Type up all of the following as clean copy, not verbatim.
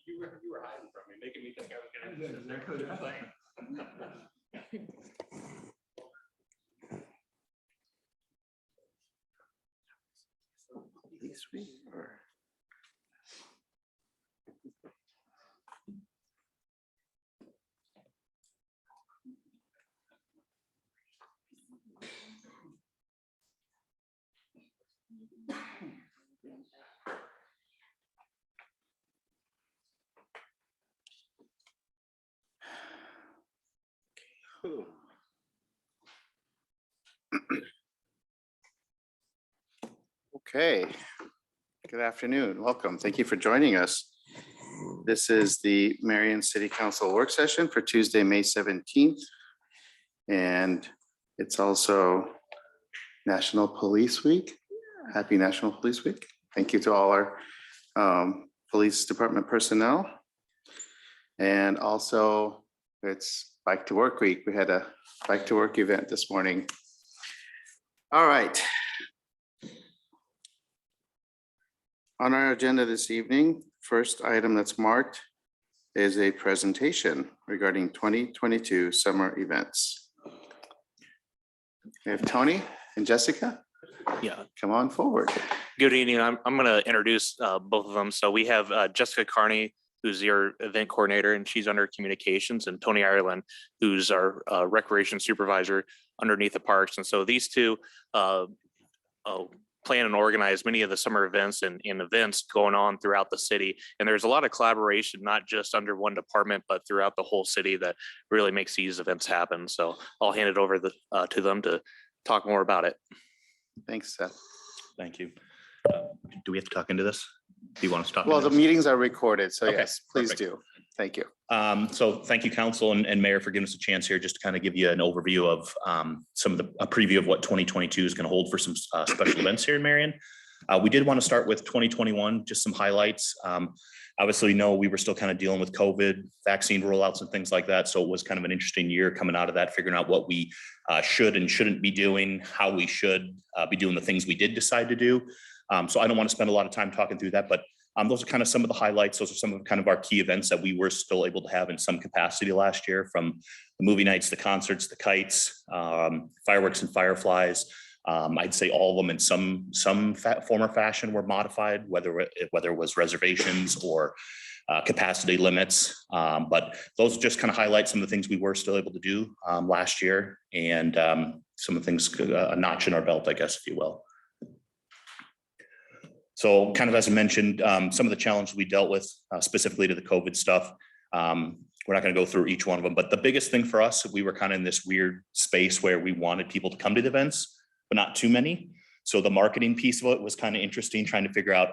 You were hiding from me, making me think I was going to do exactly Okay, good afternoon. Welcome. Thank you for joining us. This is the Marion City Council work session for Tuesday, May 17th. And it's also National Police Week. Happy National Police Week. Thank you to all our police department personnel. And also it's Bike to Work Week. We had a Bike to Work event this morning. All right. On our agenda this evening, first item that's marked is a presentation regarding 2022 summer events. We have Tony and Jessica. Yeah. Come on forward. Good evening. I'm going to introduce both of them. So we have Jessica Carney, who's your event coordinator, and she's under communications, and Tony Ireland, who's our recreation supervisor underneath the parks. And so these two plan and organize many of the summer events and events going on throughout the city. And there's a lot of collaboration, not just under one department, but throughout the whole city that really makes these events happen. So I'll hand it over to them to talk more about it. Thanks, Seth. Thank you. Do we have to talk into this? Do you want us to talk? Well, into the this? meetings are recorded, so Okay, yes, please perfect. do. Thank you. So thank you, Council and Mayor, for giving us a chance here just to kind of give you an overview of a preview of what 2022 is going to hold for some special events here in Marion. We did want to start with 2021, just some highlights. Obviously, we were still kind of dealing with COVID, vaccine rollouts and things like that. So it was kind of an interesting year coming out of that, figuring out what we should and shouldn't be doing, how we should be doing the things we did decide to do. So I don't want to spend a lot of time talking through that, but those are kind of some of the highlights. Those are some of kind of our key events that we were still able to have in some capacity last year, from the movie nights, the concerts, the kites, fireworks and fireflies. I'd say all of them in some form or fashion were modified, whether it was reservations or capacity limits. But those just kind of highlight some of the things we were still able to do last year, and some of the things, a notch in our belt, I guess, if you will. So kind of as I mentioned, some of the challenges we dealt with specifically to the COVID stuff, we're not going to go through each one of them, but the biggest thing for us, we were kind of in this weird space where we wanted people to come to the events, but not too many. So the marketing piece of it was kind of interesting, trying to figure out,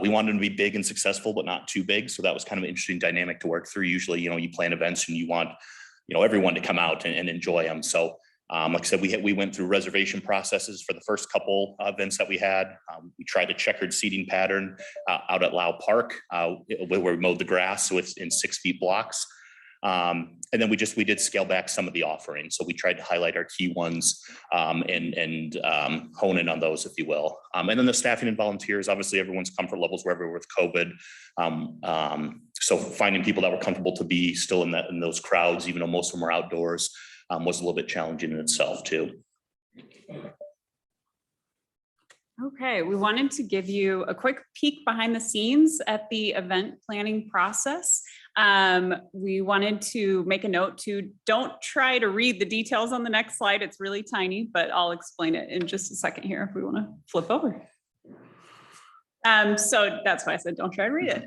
we wanted them to be big and successful, but not too big. So that was kind of an interesting dynamic to work through. Usually, you plan events and you want, everyone to come out and enjoy them. So like I said, we went through reservation processes for the first couple events that we had. We tried a checkered seating pattern out at Lau Park where we mowed the grass, so it's in 6 feet blocks. And then we did scale back some of the offerings. So we tried to highlight our key ones and hone in on those, if you will. And then the staffing and volunteers, obviously everyone's comfort levels wherever with COVID. So finding people that were comfortable to be still in those crowds, even though most of them were outdoors, was a little bit challenging in itself too. Okay, we wanted to give you a quick peek behind the scenes at the event planning process. We wanted to make a note to don't try to read the details on the next slide. It's really tiny, but I'll explain it in just a second here if we want to flip over. So that's why I said don't try to read it.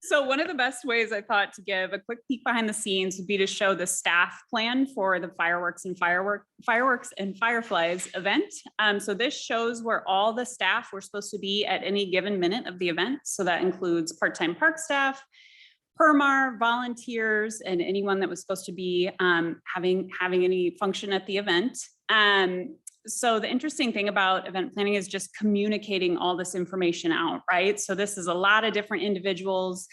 So one of the best ways I thought to give a quick peek behind the scenes would be to show the staff plan for the fireworks and fireflies event. So this shows where all the staff were supposed to be at any given minute of the event. So that includes part-time park staff, Permar, volunteers, and anyone that was supposed to be having any function at the event. So the interesting thing about event planning is just communicating all this information out, right? So this is a lot of different individuals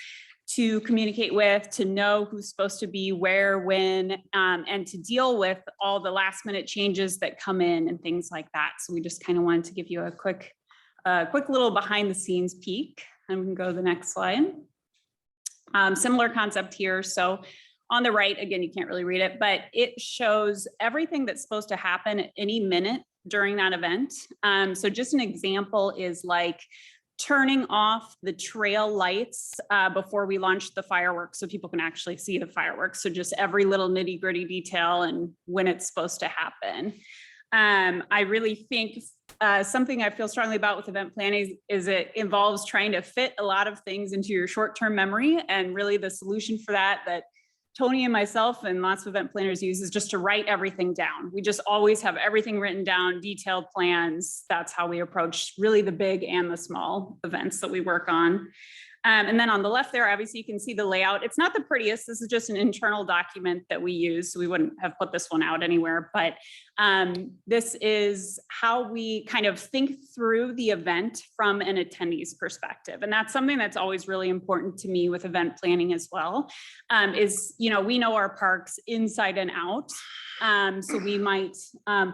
to communicate with, to know who's supposed to be where, when, and to deal with all the last minute changes that come in and things like that. So we just kind of wanted to give you a quick little behind the scenes peek. And we can go to the next slide. Similar concept here. So on the right, again, you can't really read it, but it shows everything that's supposed to happen at any minute during that event. So just an example is like turning off the trail lights before we launch the fireworks so people can actually see the fireworks. So just every little nitty gritty detail and when it's supposed to happen. I really think something I feel strongly about with event planning is it involves trying to fit a lot of things into your short-term memory. And really the solution for that Tony and myself and lots of event planners use is just to write everything down. We just always have everything written down, detailed plans. That's how we approach really the big and the small events that we work on. And then on the left there, obviously you can see the layout. It's not the prettiest. This is just an internal document that we use. So we wouldn't have put this one out anywhere, but this is how we kind of think through the event from an attendee's perspective. And that's something that's always really important to me with event planning as well, is, we know our parks inside and out. So we might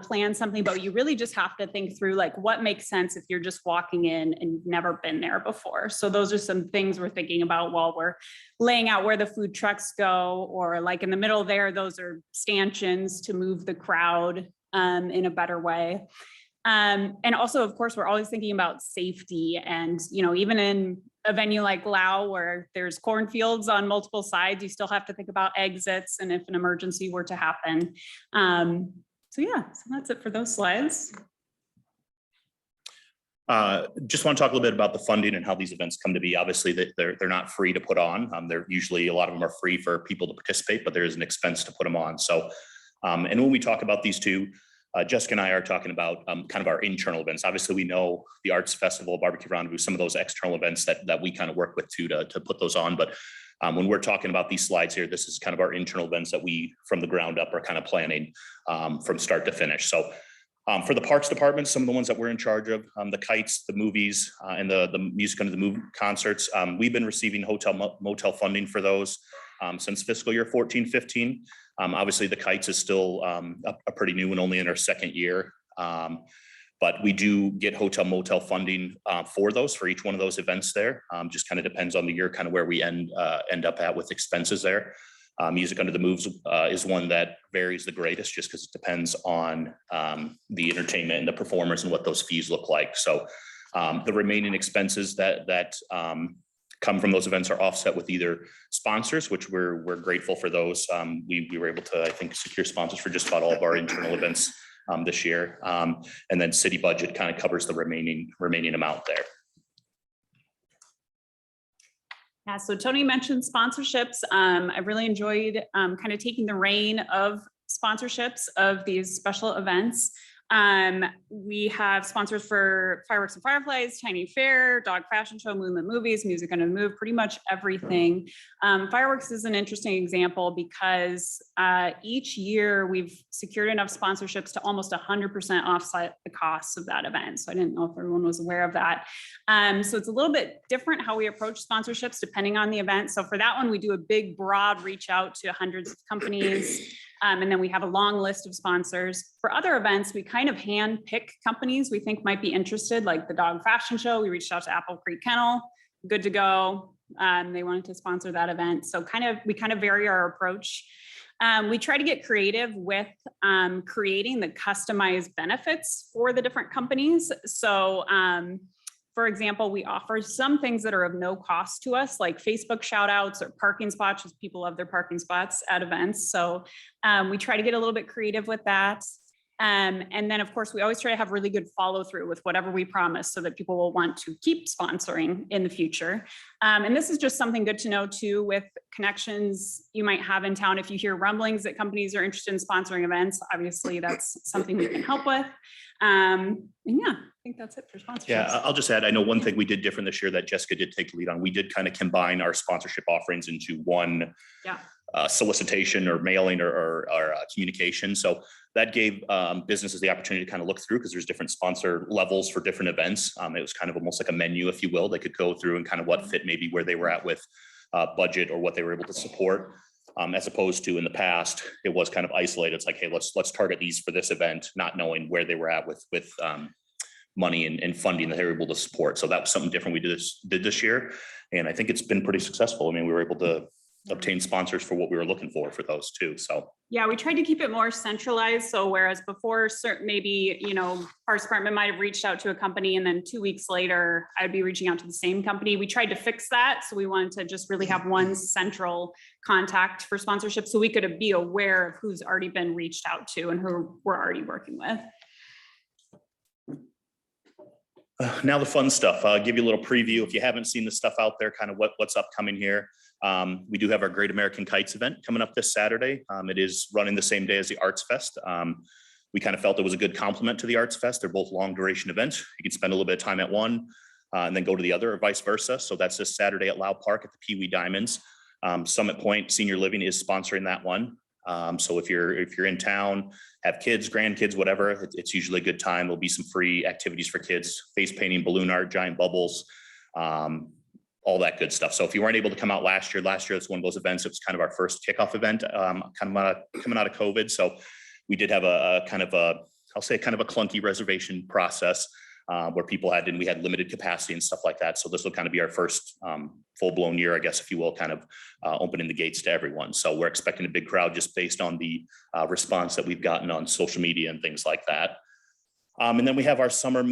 plan something, but you really just have to think through like what makes sense if you're just walking in and you've never been there before. So those are some things we're thinking about while we're laying out where the food trucks go, or like in the middle there, those are stanchions to move the crowd in a better way. And also, of course, we're always thinking about safety and, even in a venue like Lau where there's cornfields on multiple sides, you still have to think about exits and if an emergency were to happen. So that's it for those slides. Just want to talk a little bit about the funding and how these events come to be. Obviously, they're not free to put on. They're usually, a lot of them are free for people to participate, but there is an expense to put them on. So, and when we talk about these two, Jessica and I are talking about kind of our internal events. Obviously, we know the Arts Festival, Barbecue Rendezvous, some of those external events that we kind of work with too to put those on. But when we're talking about these slides here, this is kind of our internal events that we, from the ground up, are kind of planning from start to finish. So for the parks department, some of the ones that we're in charge of, the kites, the movies, and the music under the movie concerts, we've been receiving hotel motel funding for those since fiscal year 14-15. Obviously, the kites is still a pretty new one, only in our second year. But we do get hotel motel funding for each one of those events there. Just kind of depends on the year, kind of where we end up at with expenses there. Music under the moves is one that varies the greatest just because it depends on the entertainment and the performers and what those fees look like. So the remaining expenses that come from those events are offset with either sponsors, which we're grateful for those. We were able to, I think, secure sponsors for just about all of our internal events this year. And then city budget kind of covers the remaining amount there. Yeah, so Tony mentioned sponsorships. I really enjoyed kind of taking the reign of sponsorships of these special events. We have sponsors for Fireworks and Fireflies, Tiny Fair, Dog Fashion Show, Moonlit Movies, Music Under the Move, pretty much everything. Fireworks is an interesting example because each year we've secured enough sponsorships to almost 100% offset the costs of that event. So I didn't know if everyone was aware of that. So it's a little bit different how we approach sponsorships depending on the event. So for that one, we do a big, broad reach out to hundreds of companies. And then we have a long list of sponsors. For other events, we kind of hand pick companies we think might be interested, like the Dog Fashion Show. We reached out to Apple Creek Kennel, good to go. They wanted to sponsor that event. So we kind of vary our approach. We try to get creative with creating the customized benefits for the different companies. So for example, we offer some things that are of no cost to us, like Facebook shout outs or parking spots, because people love their parking spots at events. So we try to get a little bit creative with that. And then, of course, we always try to have really good follow through with whatever we promise so that people will want to keep sponsoring in the future. And this is just something good to know, too, with connections you might have in town. If you hear rumblings that companies are interested in sponsoring events, obviously, that's something we can help with. And yeah, I think that's it for sponsorships. Yeah, I'll just add, I know one thing we did different this year that Jessica did take the lead on. We did kind of combine our sponsorship offerings into one solicitation or mailing or communication. So that gave businesses the opportunity to kind of look through, because there's different sponsor levels for different events. It was kind of almost like a menu, if you will. They could go through and kind of what fit maybe where they were at with budget or what they were able to support. As opposed to in the past, it was kind of isolated. It's like, hey, let's target these for this event, not knowing where they were at with money and funding that they were able to support. So that was something different we did this year. And I think it's been pretty successful. I mean, we were able to obtain sponsors for what we were looking for those too. So yeah, we tried to keep it more centralized. So whereas before, certain maybe, Parks Department might have reached out to a company and then 2 weeks later, I'd be reaching out to the same company. We tried to fix that. So we wanted to just really have one central contact for sponsorship, so we could be aware of who's already been reached out to and who we're already working with. Now the fun stuff. I'll give you a little preview. If you haven't seen the stuff out there, kind of what's upcoming here. We do have our Great American Kites event coming up this Saturday. It is running the same day as the Arts Fest. We kind of felt it was a good complement to the Arts Fest. They're both long duration events. You can spend a little bit of time at one and then go to the other, or vice versa. So that's this Saturday at Lau Park at the Pee Wee Diamonds. Summit Point Senior Living is sponsoring that one. So if you're in town, have kids, grandkids, whatever, it's usually a good time. There'll be some free activities for kids, face painting, balloon art, giant bubbles, all that good stuff. So if you weren't able to come out last year, it's one of those events. It was kind of our first kickoff event, coming out of COVID. So we did have a kind of a clunky reservation process where we had limited capacity and stuff like that. So this will kind of be our first full-blown year, I guess, if you will, kind of opening the gates to everyone. So we're expecting a big crowd just based on the response that we've gotten on social media and things like that. And then we have our summer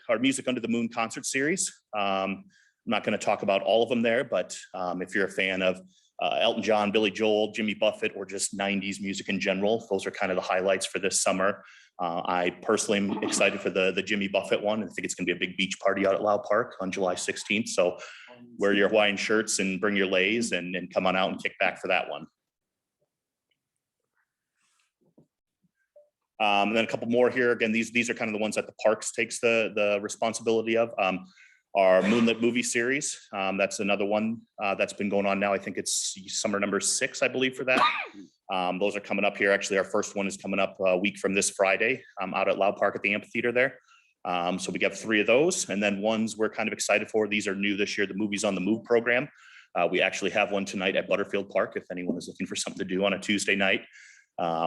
our Music Under the Moon concert series. I'm not going to talk about all of them there, but if you're a fan of Elton John, Billy Joel, Jimmy Buffett, or just 90s music in general, those are kind of the highlights for this summer. I personally am excited for the Jimmy Buffett one. I think it's going to be a big beach party out at Lau Park on July 16th. So wear your Hawaiian shirts and bring your leis and come on out and kick back for that one. And then a couple more here. Again, these are kind of the ones that the parks takes the responsibility of. Our Moonlit movie series, that's another one that's been going on now. I think it's summer number 6, I believe, for that. Those are coming up here. Actually, our first one is coming up a week from this Friday out at Lau Park at the amphitheater there. So we got 3 of those. And then ones we're kind of excited for. These are new this year, the Movies on the Move program. We actually have one tonight at Butterfield Park if anyone is looking for something to do on a Tuesday night.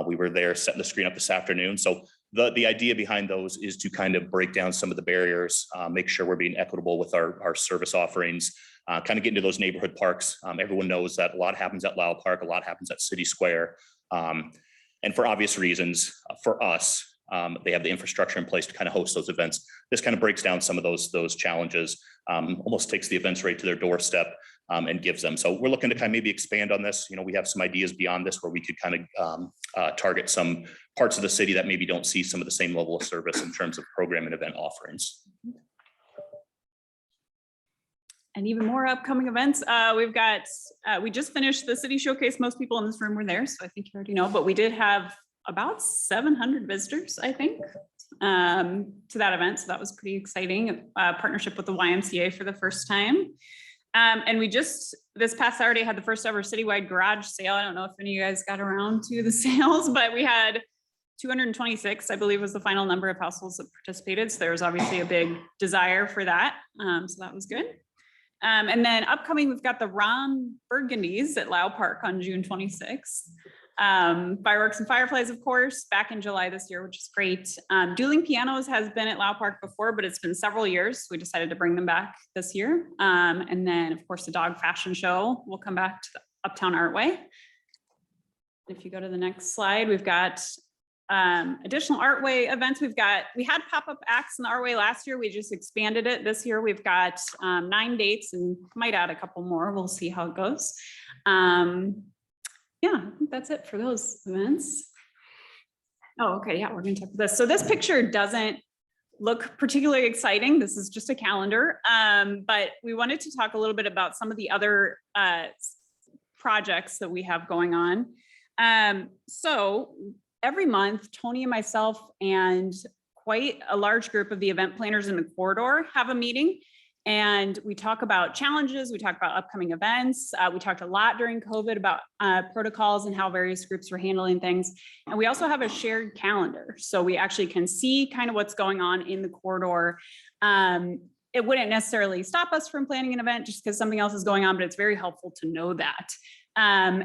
We were there setting the screen up this afternoon. So the idea behind those is to kind of break down some of the barriers, make sure we're being equitable with our service offerings, kind of get into those neighborhood parks. Everyone knows that a lot happens at Lau Park, a lot happens at City Square. And for obvious reasons, for us, they have the infrastructure in place to kind of host those events. This kind of breaks down some of those challenges, almost takes the events right to their doorstep and gives them. So we're looking to kind of maybe expand on this. We have some ideas beyond this where we could kind of target some parts of the city that maybe don't see some of the same level of service in terms of program and event offerings. And even more upcoming events. We just finished the city showcase. Most people in this room were there, so I think you already know, but we did have about 700 visitors, I think, to that event. So that was pretty exciting. Partnership with the YMCA for the first time. And we just, this past Saturday, had the first ever citywide garage sale. I don't know if any of you guys got around to the sales, but we had 226, I believe was the final number of households that participated. So there was obviously a big desire for that. So that was good. And then upcoming, we've got the Ron Burgundies at Lau Park on June 26th. Fireworks and Fireflies, of course, back in July this year, which is great. Dueling Pianos has been at Lau Park before, but it's been several years. So we decided to bring them back this year. And then, of course, the dog fashion show will come back to the Uptown Artway. If you go to the next slide, we've got additional Artway events. We had pop-up acts in the Artway last year. We just expanded it this year. We've got 9 dates and might add a couple more. We'll see how it goes. Yeah, I think that's it for those events. Oh, okay, yeah, we're gonna talk about this. So this picture doesn't look particularly exciting. This is just a calendar, but we wanted to talk a little bit about some of the other projects that we have going on. So every month, Tony and myself and quite a large group of the event planners in the corridor have a meeting. And we talk about challenges, we talk about upcoming events. We talked a lot during COVID about protocols and how various groups were handling things. And we also have a shared calendar. So we actually can see kind of what's going on in the corridor. It wouldn't necessarily stop us from planning an event just because something else is going on, but it's very helpful to know that.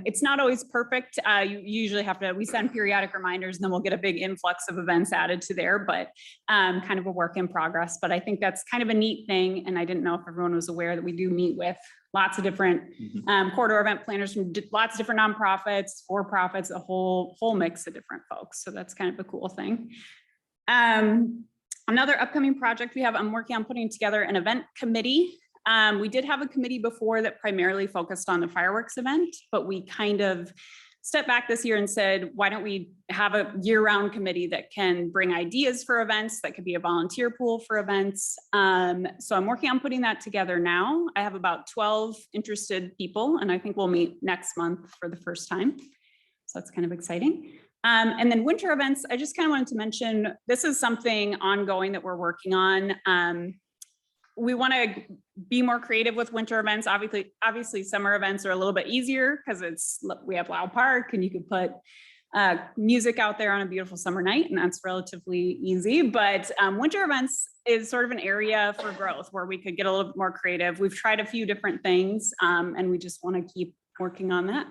It's not always perfect. You usually have to, we send periodic reminders and then we'll get a big influx of events added to there, but kind of a work in progress. But I think that's kind of a neat thing. And I didn't know if everyone was aware that we do meet with lots of different corridor event planners from lots of different nonprofits, for-profits, a whole mix of different folks. So that's kind of a cool thing. Another upcoming project we have, I'm working on putting together an event committee. We did have a committee before that primarily focused on the fireworks event, but we kind of stepped back this year and said, why don't we have a year-round committee that can bring ideas for events, that could be a volunteer pool for events. So I'm working on putting that together now. I have about 12 interested people, and I think we'll meet next month for the first time. So that's kind of exciting. And then winter events, I just kind of wanted to mention, this is something ongoing that we're working on. We want to be more creative with winter events. Obviously summer events are a little bit easier because we have Loud Park and you can put music out there on a beautiful summer night, and that's relatively easy. But winter events is sort of an area for growth where we could get a little bit more creative. We've tried a few different things and we just want to keep working on that.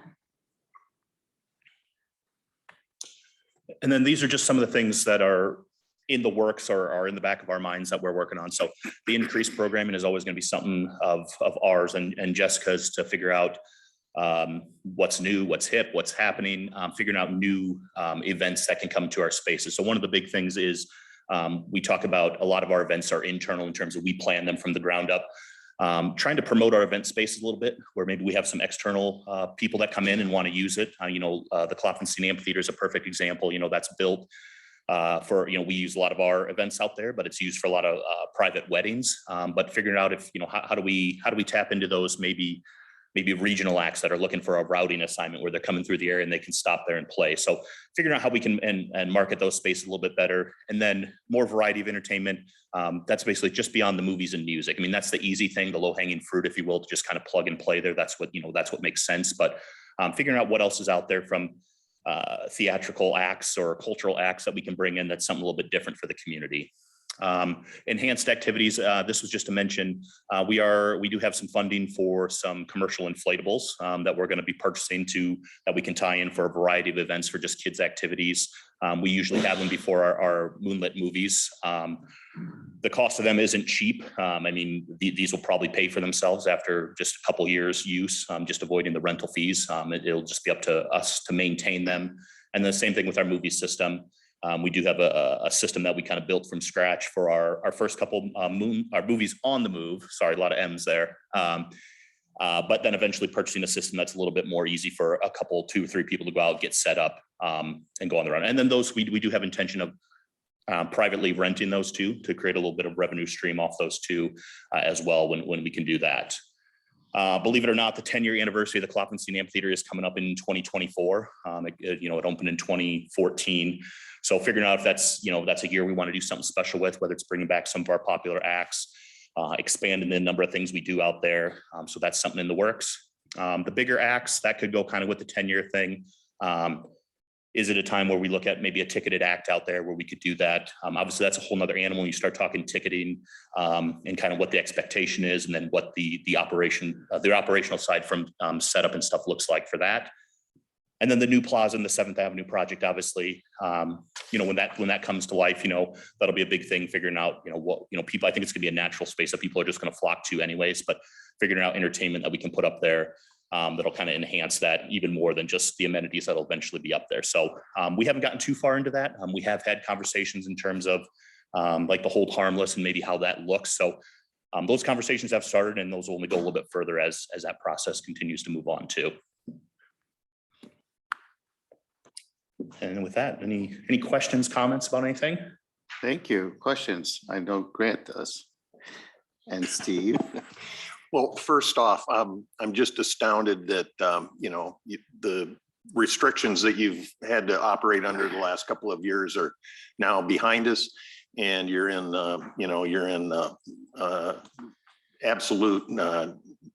And then these are just some of the things that are in the works or are in the back of our minds that we're working on. So the increased programming is always going to be something of ours and Jessica's to figure out what's new, what's hip, what's happening, figuring out new events that can come to our spaces. So one of the big things is we talk about a lot of our events are internal in terms of we plan them from the ground up. Trying to promote our event space a little bit, where maybe we have some external people that come in and want to use it. The Klopfenstein Amphitheater is a perfect example. That's built for, we use a lot of our events out there, but it's used for a lot of private weddings. But figuring out if, how do we tap into those maybe regional acts that are looking for a routing assignment where they're coming through the area and they can stop there and play. So figuring out how we can and market those spaces a little bit better. And then more variety of entertainment. That's basically just beyond the movies and music. I mean, that's the easy thing, the low hanging fruit, if you will, to just kind of plug and play there. That's what, that's what makes sense. But figuring out what else is out there from theatrical acts or cultural acts that we can bring in, that's something a little bit different for the community. Enhanced activities. This was just to mention, we do have some funding for some commercial inflatables that we're going to be purchasing that we can tie in for a variety of events for just kids activities. We usually have them before our moonlit movies. The cost of them isn't cheap. These will probably pay for themselves after just a couple years use, just avoiding the rental fees. It'll just be up to us to maintain them. And the same thing with our movie system. We do have a system that we kind of built from scratch for our first couple our movies on the move. Sorry, a lot of M's there. But then eventually purchasing a system that's a little bit more easy for a couple, 2 or 3 people to go out, get set up and go on the run. And then those we do have intention of privately renting those two to create a little bit of revenue stream off those two as well when we can do that. Believe it or not, the 10-year anniversary of the Klopfenstein Amphitheater is coming up in 2024. It opened in 2014. So figuring out if that's a year we want to do something special with, whether it's bringing back some of our popular acts, expanding the number of things we do out there. So that's something in the works. The bigger acts that could go kind of with the 10-year thing. Is it a time where we look at maybe a ticketed act out there where we could do that? Obviously, that's a whole nother animal. You start talking ticketing and kind of what the expectation is, and then what the operational side from setup and stuff looks like for that. And then the new plaza and the 7th Avenue project, obviously, when that comes to life, that'll be a big thing. Figuring out, people. I think it's gonna be a natural space that people are just gonna flock to anyways. But figuring out entertainment that we can put up there. That'll kind of enhance that even more than just the amenities that'll eventually be up there. So we haven't gotten too far into that. We have had conversations in terms of like the hold harmless and maybe how that looks. So those conversations have started, and those will only go a little bit further as that process continues to move on too. And with that, any questions, comments about anything? Thank you. Questions? I know Grant does. And Steve. Well, first off, I'm just astounded that, the restrictions that you've had to operate under the last couple of years are now behind us, and you're in absolute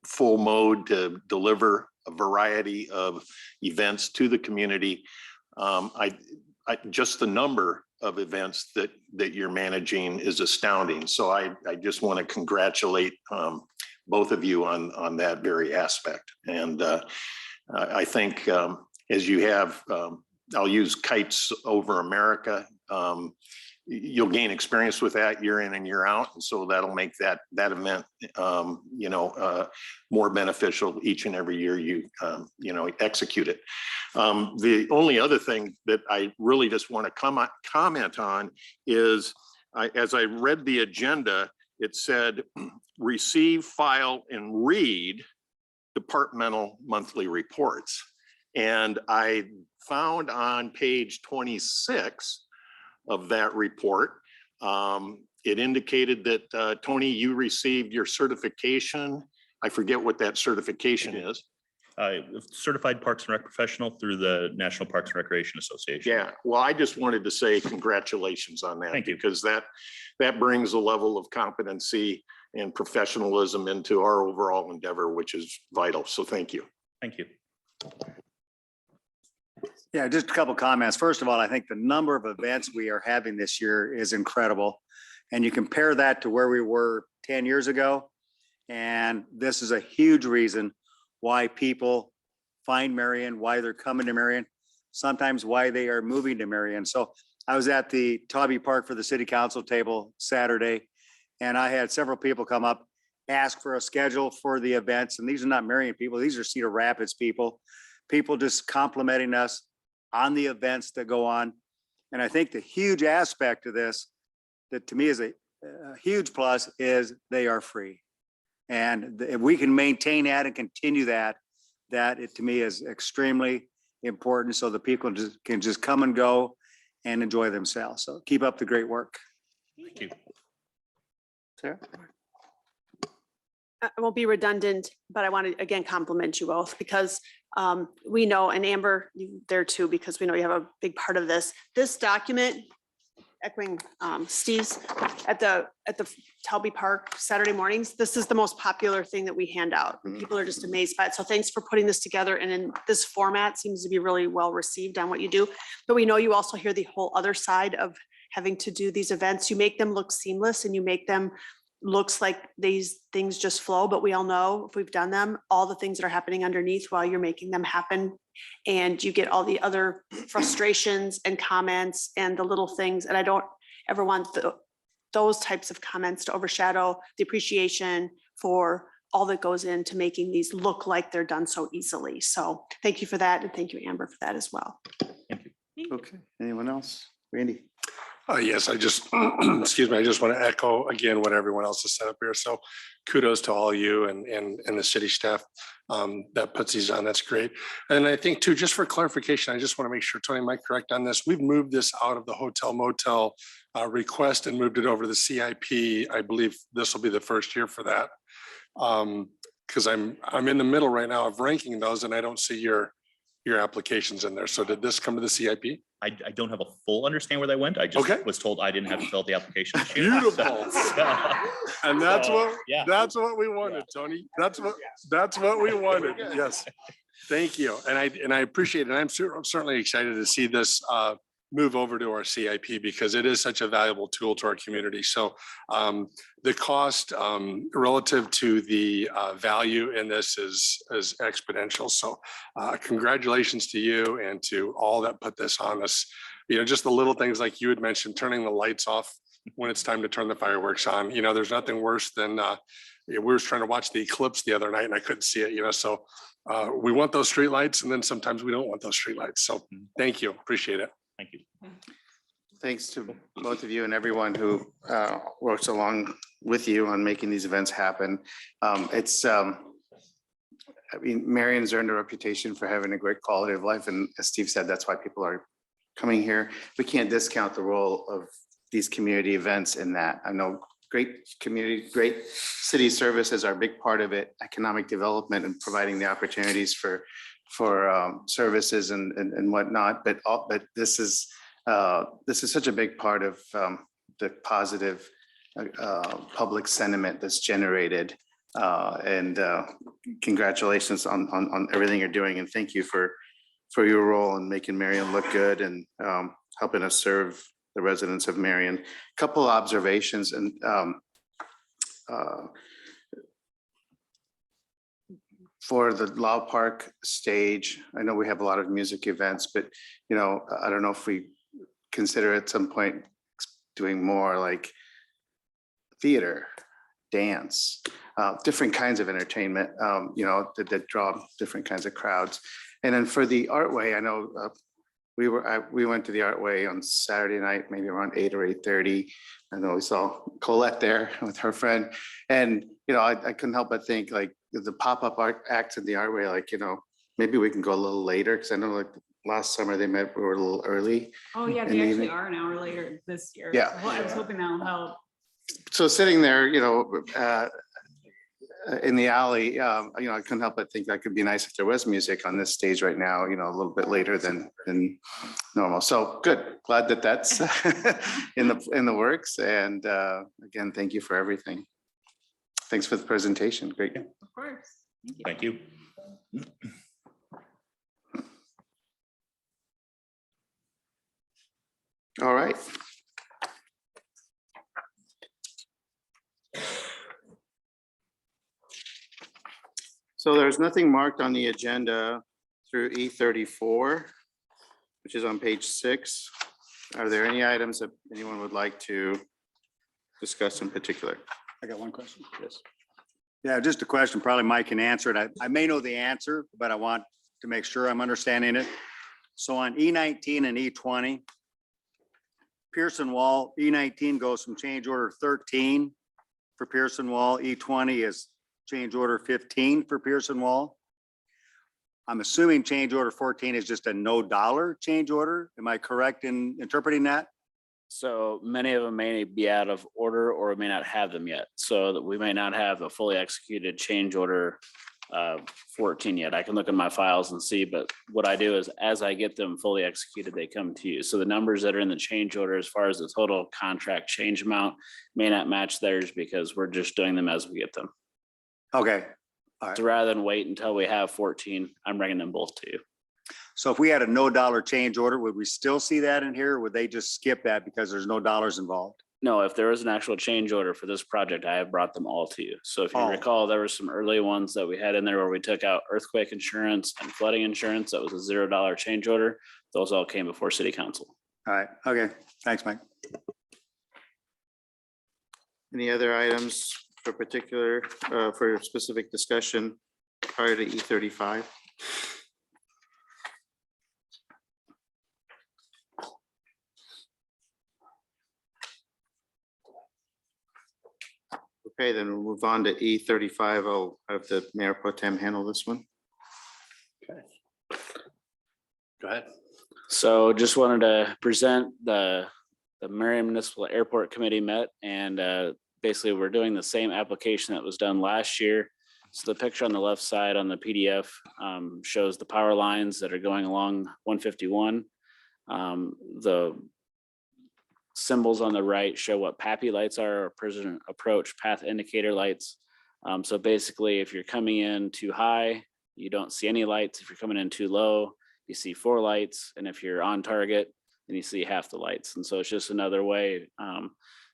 full mode to deliver a variety of events to the community. Just the number of events that you're managing is astounding. So I just want to congratulate both of you on that very aspect. And I think as you have, I'll use Kites Over America. You'll gain experience with that year in and year out. And so that'll make that event, more beneficial each and every year you execute it. The only other thing that I really just want to comment on is, as I read the agenda, it said, receive, file, and read departmental monthly reports. And I found on page 26 of that report, it indicated that, Tony, you received your certification. I forget what that certification is. Certified Parks and Rec professional through the National Parks and Recreation Association. Yeah, well, I just wanted to say congratulations on that. Thank you. Because that brings a level of competency and professionalism into our overall endeavor, which is vital. So thank you. Thank you. Yeah, just a couple of comments. First of all, I think the number of events we are having this year is incredible. And you compare that to where we were 10 years ago. And this is a huge reason why people find Marion, why they're coming to Marion, sometimes why they are moving to Marion. So I was at the Tawby Park for the city council table Saturday, and I had several people come up, ask for a schedule for the events. And these are not Marion people, these are Cedar Rapids people just complimenting us on the events that go on. And I think the huge aspect of this that to me is a huge plus is they are free. And if we can maintain that and continue that it to me is extremely important, so the people can just come and go and enjoy themselves. So keep up the great work. Thank you. Sarah? I won't be redundant, but I want to again compliment you both because we know, and Amber, you there too, because we know you have a big part of this. This document, echoing Steve's, at the Tawby Park Saturday mornings, this is the most popular thing that we hand out. People are just amazed by it. So thanks for putting this together, and in this format seems to be really well received on what you do. But we know you also hear the whole other side of having to do these events. You make them look seamless and you make them looks like these things just flow, but we all know if we've done them, all the things that are happening underneath while you're making them happen. And you get all the other frustrations and comments and the little things. And I don't ever want those types of comments to overshadow the appreciation for all that goes into making these look like they're done so easily. So thank you for that. And thank you, Amber, for that as well. Okay, anyone else? Randy? Yes, I just, excuse me, I just want to echo again what everyone else has said up here. So kudos to all you and the city staff that puts these on. That's great. And I think too, just for clarification, I just want to make sure, Tony, am I correct on this? We've moved this out of the hotel motel request and moved it over to the CIP. I believe this will be the first year for that. Because I'm in the middle right now of ranking those and I don't see your applications in there. So did this come to the CIP? I don't have a full understand where that went. I just Okay. was told I didn't have to fill out the application. this year. Beautiful. And that's So, what yeah. that's what we wanted, Tony. That's what we wanted. Yes. Thank you. And I appreciate it. And I'm certainly excited to see this move over to our CIP because it is such a valuable tool to our community. So the cost relative to the value in this is exponential. So congratulations to you and to all that put this on us. You know, just the little things like you had mentioned, turning the lights off when it's time to turn the fireworks on. You know, there's nothing worse than we were trying to watch the eclipse the other night and I couldn't see it, you know, so we want those street lights and then sometimes we don't want those street lights. So thank you. Appreciate it. Thank you. Thanks to both of you and everyone who works along with you on making these events happen. I mean, Marion's earned a reputation for having a great quality of life. And as Steve said, that's why people are coming here. We can't discount the role of these community events in that. I know great community, great city services are a big part of it, economic development and providing the opportunities for services and whatnot. But this is such a big part of the positive public sentiment that's generated And congratulations on everything you're doing, and thank you for your role in making Marion look good and helping us serve the residents of Marion. Couple of observations and for the Law Park stage, I know we have a lot of music events, but I don't know if we consider at some point doing more like theater, dance, different kinds of entertainment, that draw different kinds of crowds. And then for the Artway, I know we went to the Artway on Saturday night, maybe around 8 or 8:30. I know we saw Colette there with her friend, and I couldn't help but think like the pop-up art acts in the Artway, like maybe we can go a little later, because I know like last summer we were a little early. Oh, yeah, in they the actually evening. are an hour later this year. Yeah. So I was hoping that'll help. So sitting there, in the alley, I couldn't help but think that could be nice if there was music on this stage right now, a little bit later than normal. So good, glad that that's in the works. And again, thank you for everything. Thanks for the presentation. Great. Of course. Thank you. Thank you. All right. So there's nothing marked on the agenda through E34, which is on page 6. Are there any items that anyone would like to discuss in particular? I got one question. Yes. Yeah, just a question, probably Mike can answer it. I may know the answer, but I want to make sure I'm understanding it. So on E19 and E20, Pearson Wall, E19 goes from change order 13 for Pearson Wall. E20 is change order 15 for Pearson Wall. I'm assuming change order 14 is just a no dollar change order. Am I correct in interpreting that? So many of them may be out of order or may not have them yet. So that we may not have a fully executed change order 14 yet. I can look in my files and see, but what I do is as I get them fully executed, they come to you. So the numbers that are in the change order as far as the total contract change amount may not match theirs because we're just doing them as we get them. Okay. So rather than wait until we have 14, I'm bringing them both to you. So if we had a no dollar change order, would we still see that in here? Or would they just skip that because there's no dollars involved? No, if there was an actual change order for this project, I have brought them all to you. So if you Oh. recall, there were some early ones that we had in there where we took out earthquake insurance and flooding insurance. That was a $0 change order. Those all came before city council. All right. Okay. Thanks, Mike. Any other items for particular, for specific discussion prior to E35? Okay, then we'll move on to E35. I'll have the Mayor Pro Tem handle this one. Go ahead. So just wanted to present the Marion Municipal Airport Committee met and basically we're doing the same application that was done last year. So the picture on the left side on the PDF shows the power lines that are going along 151. The symbols on the right show what PAPI lights are, or President Approach Path Indicator lights. So basically, if you're coming in too high, you don't see any lights. If you're coming in too low, you see 4 lights. And if you're on target, then you see half the lights. And so it's just another way,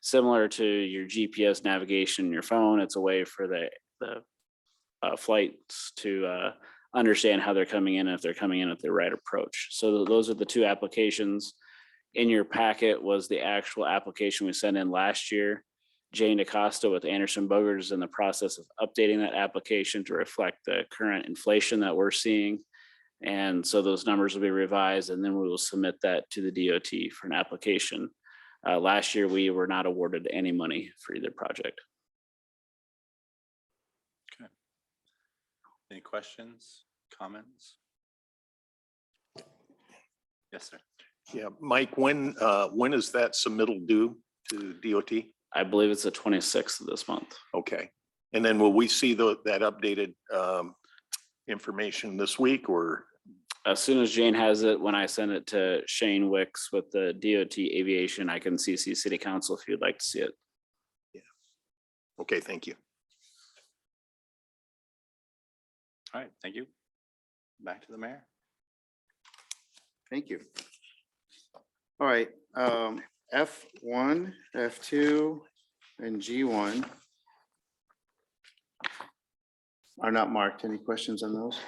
similar to your GPS navigation in your phone. It's a way for the flights to understand how they're coming in, if they're coming in at the right approach. So those are the 2 applications. In your packet was the actual application we sent in last year. Jane DaCosta with Anderson Bogert is in the process of updating that application to reflect the current inflation that we're seeing. And so those numbers will be revised and then we will submit that to the DOT for an application. Last year, we were not awarded any money for either project. Any questions, comments? Yes, sir. Yeah, Mike, when is that submittal due to DOT? I believe it's the 26th of this month. Okay, and then will we see that updated information this week or? As soon as Jane has it, when I send it to Shane Wicks with the DOT Aviation, I can CC City Council if you'd like to see it. Okay, thank you. All right, thank you. Back to the mayor. Thank you. All right, F1, F2, and G1 are not marked. Any questions on those?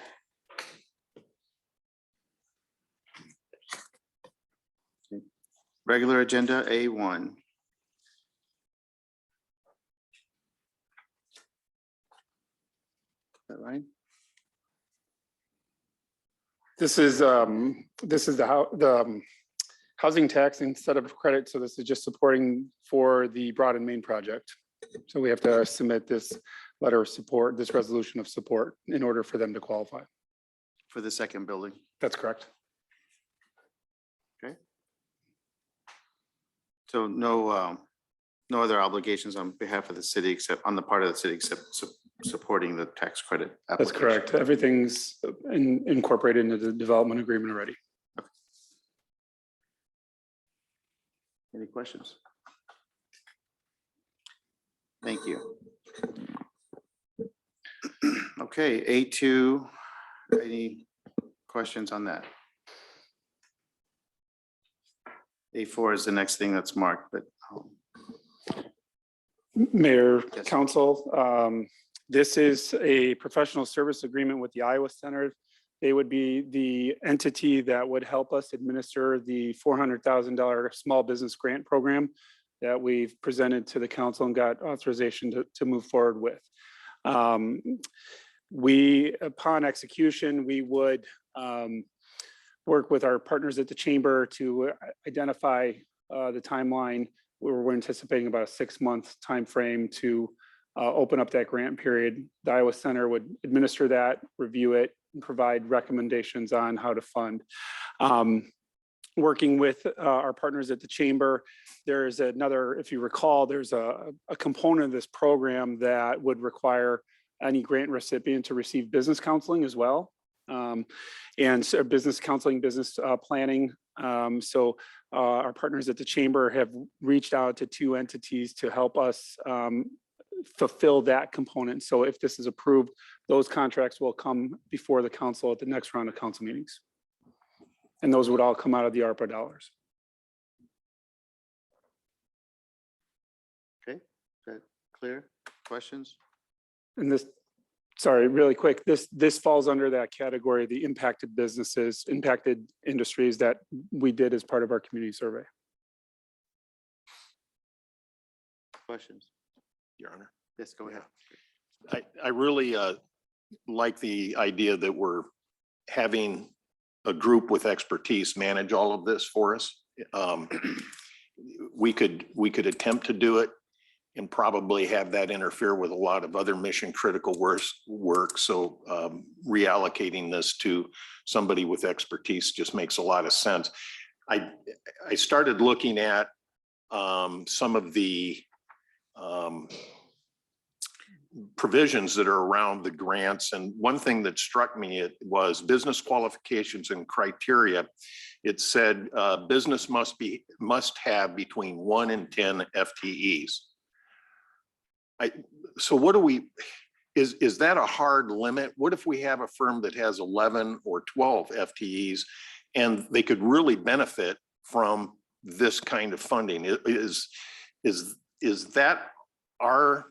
Okay. Regular agenda A1. Is that right? This is the housing tax instead of credit. So this is just supporting for the Broad and Main project. So we have to submit this letter of support, this resolution of support in order for them to qualify. For the second building. That's correct. So no other obligations on behalf of the city except on the part of the city except supporting the tax credit. That's application. correct. Everything's incorporated into the development agreement already. Any questions? Thank you. Okay, A2, any questions on that? A4 is the next thing that's marked, but Mayor, Yes. Council, this is a professional service agreement with the Iowa Center. They would be the entity that would help us administer the $400,000 small business grant program that we've presented to the council and got authorization to move forward with. Upon execution, we would work with our partners at the chamber to identify the timeline. We're anticipating about a 6-month timeframe to open up that grant period. The Iowa Center would administer that, review it, and provide recommendations on how to fund. Working with our partners at the chamber, there's another, if you recall, there's a component of this program that would require any grant recipient to receive business counseling as well. And so business counseling, business planning. So our partners at the chamber have reached out to 2 entities to help us fulfill that component. So if this is approved, those contracts will come before the council at the next round of council meetings. And those would all come out of the ARPA dollars. okay, is that clear? Questions? And this, sorry, really quick, this falls under that category, the impacted businesses, impacted industries that we did as part of our community survey. Questions? Your Honor. Yes, go ahead. I really like the idea that we're having a group with expertise manage all of this for us. We could attempt to do it and probably have that interfere with a lot of other mission critical work. So reallocating this to somebody with expertise just makes a lot of sense. I started looking at some of the provisions that are around the grants. And one thing that struck me, it was business qualifications and criteria. It said business must have between 1 and 10 FTEs. So what do we, is that a hard limit? What if we have a firm that has 11 or 12 FTEs and they could really benefit from this kind of funding? Is that our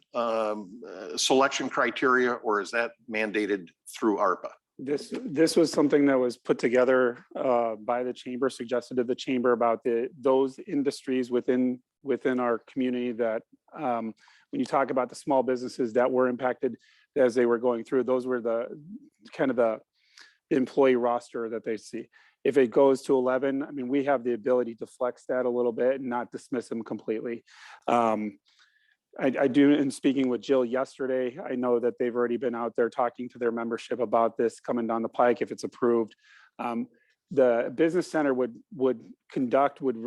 selection criteria, or is that mandated through ARPA? This was something that was put together by the chamber, suggested to the chamber about those industries within our community that when you talk about the small businesses that were impacted as they were going through, those were the kind of the employee roster that they see. If it goes to 11, I mean, we have the ability to flex that a little bit and not dismiss them completely. I do, in speaking with Jill yesterday, I know that they've already been out there talking to their membership about this coming down the pike if it's approved. The business center would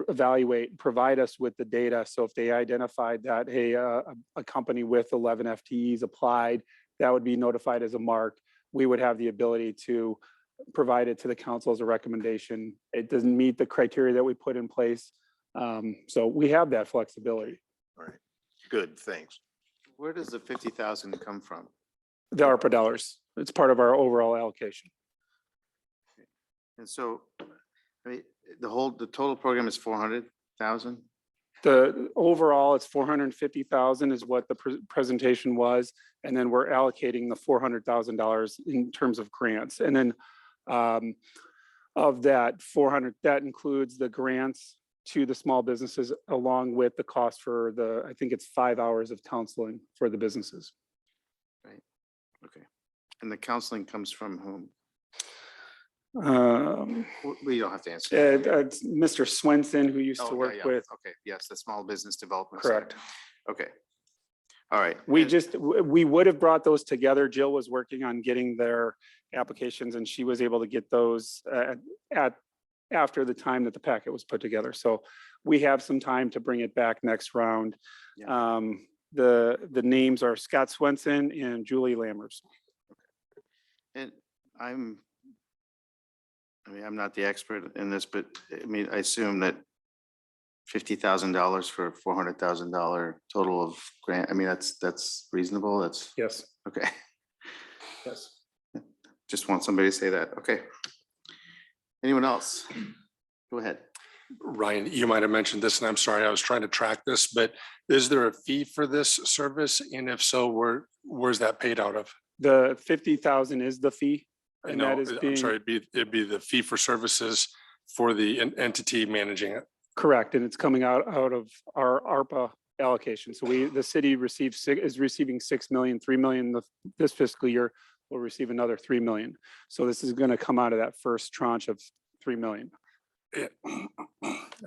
evaluate, provide us with the data. So if they identified that, hey, a company with 11 FTEs applied, that would be notified as a mark. We would have the ability to provide it to the council as a recommendation. It doesn't meet the criteria that we put in place. So we have that flexibility. All right, good, thanks. Where does the 50,000 come from? The ARPA dollars. It's part of our overall allocation. And so, I mean, the total program is 400,000? The overall, it's 450,000 is what the presentation was. And then we're allocating the $400,000 in terms of grants. And then of that 400, that includes the grants to the small businesses along with the cost for I think it's 5 hours of counseling for the businesses. Okay. And the counseling comes from whom? We don't have to answer. It's Mr. Swenson, who used Oh, to yeah, work yeah. with. Okay, yes, the small business development. Center. Correct. Okay. All right. We would have brought those together. Jill was working on getting their applications and she was able to get those after the time that the packet was put together. So we have some time to bring it back next round. Yeah. The names are Scott Swenson and Julie Lammers. And I'm not the expert in this, but I mean, I assume that $50,000 for $400,000 total of grant. I mean, that's reasonable. That's Yes. okay. Yes. Just want somebody to say that. Okay. Anyone else? Go ahead. Ryan, you might have mentioned this, and I'm sorry, I was trying to track this, but is there a fee for this service? And if so, where's that paid out of? The 50,000 is the fee. I And know, that is I'm being sorry, it'd be the fee for services for the entity managing it. correct. And it's coming out of our ARPA allocation. So the city is receiving 6 million, 3 million this fiscal year. We'll receive another 3 million. So this is going to come out of that first tranche of 3 million.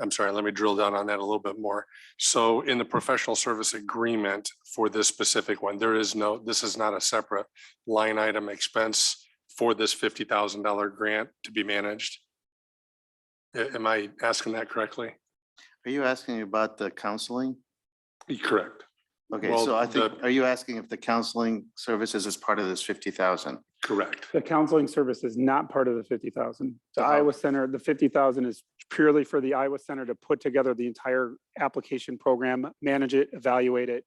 I'm sorry, let me drill down on that a little bit more. So in the professional service agreement for this specific one, this is not a separate line item expense for this $50,000 grant to be managed. Am I asking that correctly? Are you asking about the counseling? Correct. Okay, Well, so I think, are you asking if the counseling services is part of this 50,000? Correct. The counseling service is not part of the 50,000. The So how- Iowa Center, the 50,000 is purely for the Iowa Center to put together the entire application program, manage it, evaluate it,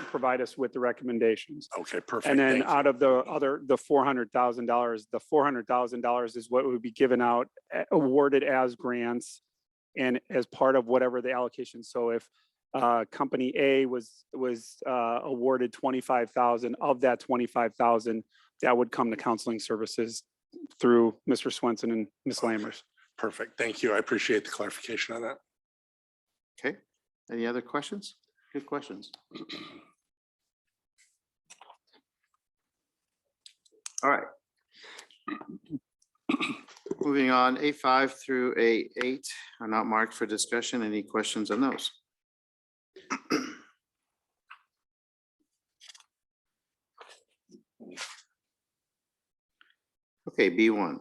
provide us with the recommendations. Okay, perfect. And then Thank you. out of the $400,000, the $400,000 is what would be given out, awarded as grants and as part of whatever the allocation. So if company A was awarded 25,000, of that 25,000, that would come to counseling services through Mr. Swenson and Ms. Lammers. Perfect. Thank you. I appreciate the clarification on that. Okay, any other questions? Good questions. All right. Moving on, A5 through A8 are not marked for discussion. Any questions on those? Okay, B1.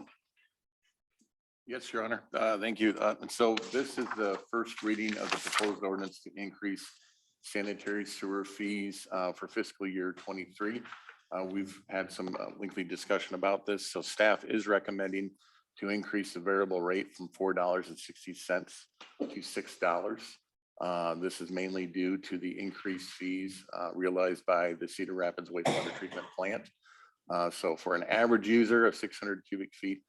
Yes, Your Honor. Thank you. And so this is the first reading of the proposed ordinance to increase sanitary sewer fees for fiscal year 23. We've had some lengthy discussion about this. So staff is recommending to increase the variable rate from $4.60 to $6. This is mainly due to the increased fees realized by the Cedar Rapids wastewater treatment plant. So for an average user of 600 cubic feet,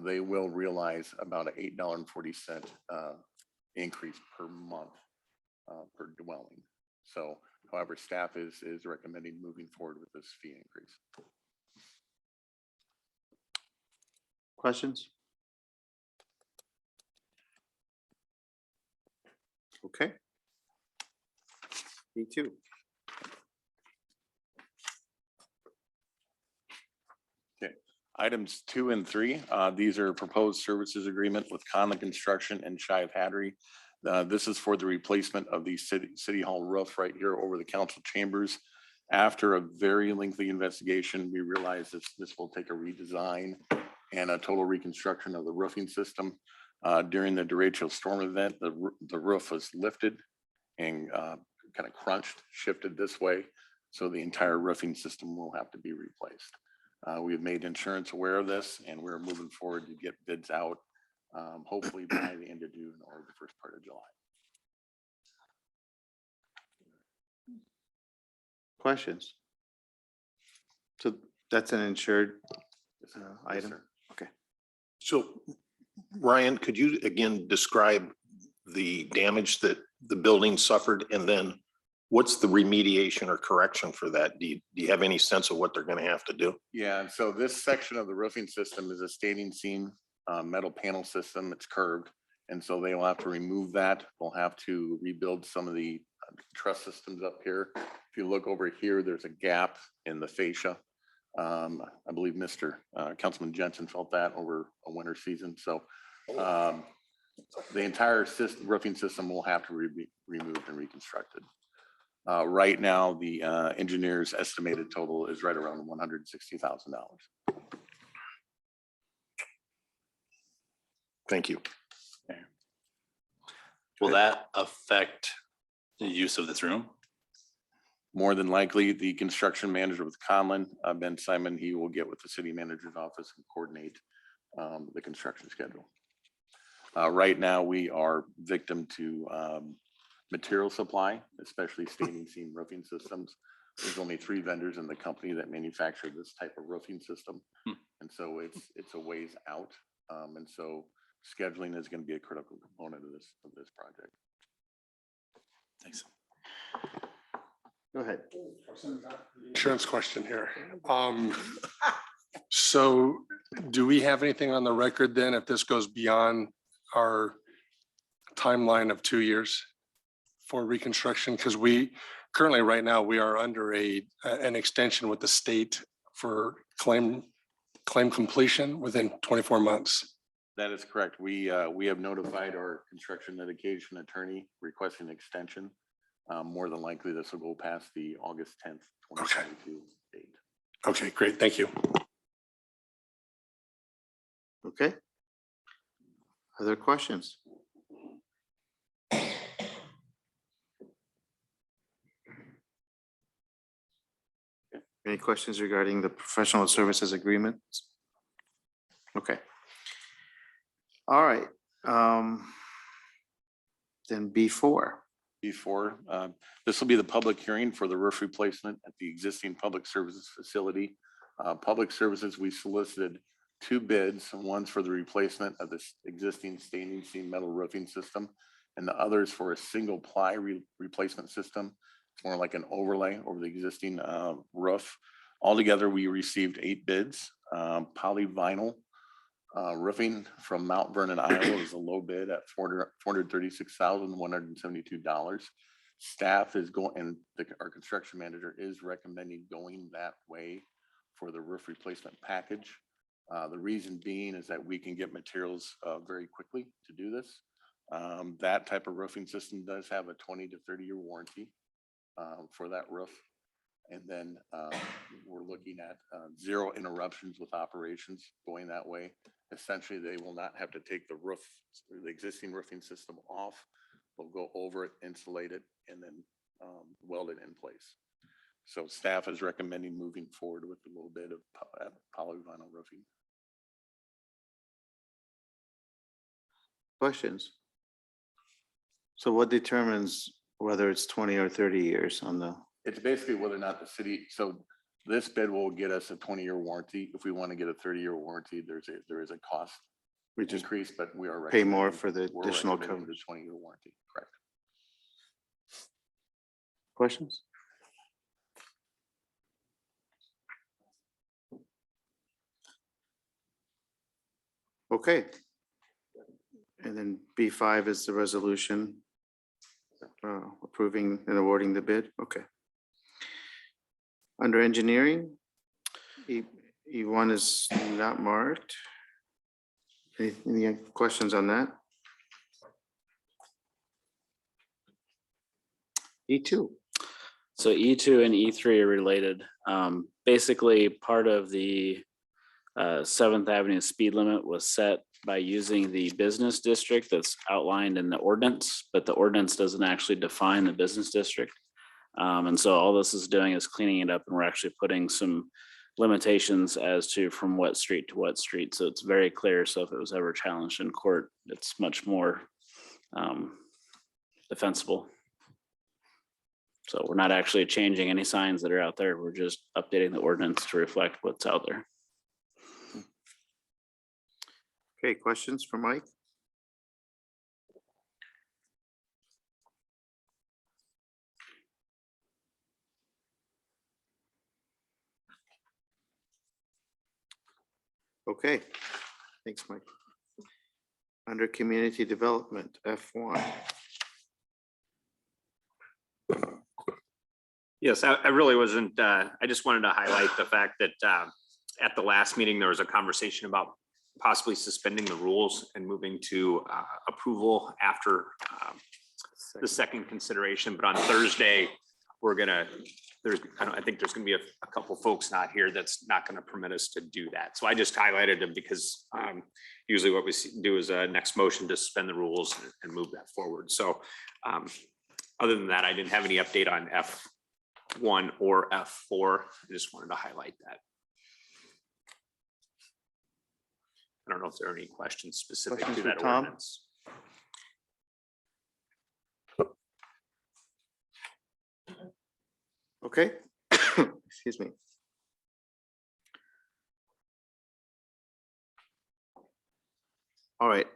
they will realize about an $8.40 increase per month per dwelling. So however, staff is recommending moving forward with this fee increase. Questions? Okay. B2. Items 2 and 3, these are proposed services agreement with Conlon Construction and Shive Hattery. This is for the replacement of the city hall roof right here over the council chambers. After a very lengthy investigation, we realized this will take a redesign and a total reconstruction of the roofing system. During the derecho storm event, the roof was lifted and kind of crunched, shifted this way. So the entire roofing system will have to be replaced. We've made insurance aware of this and we're moving forward to get bids out, hopefully by the end of June or the first part of July. Questions? So that's an insured Yes, item. sir. Okay. So Ryan, could you again describe the damage that the building suffered, and then what's the remediation or correction for that? Do you have any sense of what they're going to have to do? Yeah, and so this section of the roofing system is a standing seam metal panel system. It's curved. And so they will have to remove that. We'll have to rebuild some of the truss systems up here. If you look over here, there's a gap in the fascia. I believe Mr. Councilman Jensen felt that over a winter season. So the entire roofing system will have to be removed and reconstructed. Right now, the engineer's estimated total is right around $160,000. Thank you. Will that affect the use of this room? More than likely, the construction manager with Conlon, Ben Simon, he will get with the city manager's office and coordinate the construction schedule. Right now, we are victim to material supply, especially standing seam roofing systems. There's only 3 vendors in the company that manufacture this type of roofing system. And so it's a ways out. And so scheduling is going to be a critical component of this project. Thanks. Go ahead. Insurance question here. So do we have anything on the record then if this goes beyond our timeline of 2 years for reconstruction? Because we currently, right now, we are under an extension with the state for claim completion within 24 months. That is correct. We have notified our construction litigation attorney requesting extension. More than likely, this will go past the August 10th, 2022 date. Okay, great. Thank you. Okay. Other questions? Any questions regarding the professional services agreements? Okay. All right. Then B4. Before, this will be the public hearing for the roof replacement at the existing public services facility. Public services, we solicited 2 bids. One's for the replacement of this existing standing seam metal roofing system, and the other is for a single ply replacement system. It's more like an overlay over the existing roof. Altogether, we received 8 bids. Polyvinyl roofing from Mount Vernon, Iowa is a low bid at $436,172. Staff is going, and our construction manager is recommending going that way for the roof replacement package. The reason being is that we can get materials very quickly to do this. That type of roofing system does have a 20 to 30-year warranty for that roof. And then we're looking at 0 interruptions with operations going that way. Essentially, they will not have to take the roof, the existing roofing system off. They'll go over it, insulate it, and then weld it in place. So staff is recommending moving forward with a little bit of polyvinyl roofing. Questions? So what determines whether it's 20 or 30 years on the? It's basically whether or not the city, so this bid will get us a 20-year warranty. If we want to get a 30-year warranty, there is a cost We just increase, but we are pay more recommending- for the we're additional recommending coverage. The 20-year warranty, correct. Questions? Okay. And then B5 is the resolution approving and awarding the bid. Okay. Under engineering, E1 is not marked. Any questions on that? E2. So E2 and E3 are related. Basically, part of the 7th Avenue speed limit was set by using the business district that's outlined in the ordinance, but the ordinance doesn't actually define the business district. And so all this is doing is cleaning it up, and we're actually putting some limitations as to from what street to what street. So it's very clear. So if it was ever challenged in court, it's much more defensible. So we're not actually changing any signs that are out there. We're just updating the ordinance to reflect what's out there. Okay, questions for Mike? Okay, thanks, Mike. Under community development, F1. Yes, I really wasn't, I just wanted to highlight the fact that at the last meeting, there was a conversation about possibly suspending the rules and moving to approval after the second consideration. But on Thursday, we're gonna, I think there's gonna be a couple folks not here that's not gonna permit us to do that. So I just highlighted them because usually what we do is a next motion to suspend the rules and move that forward. So other than that, I didn't have any update on F1 or F4. I just wanted to highlight that. I don't know if there are any questions specific Questions to for that Tom? ordinance. Okay, excuse me. All right,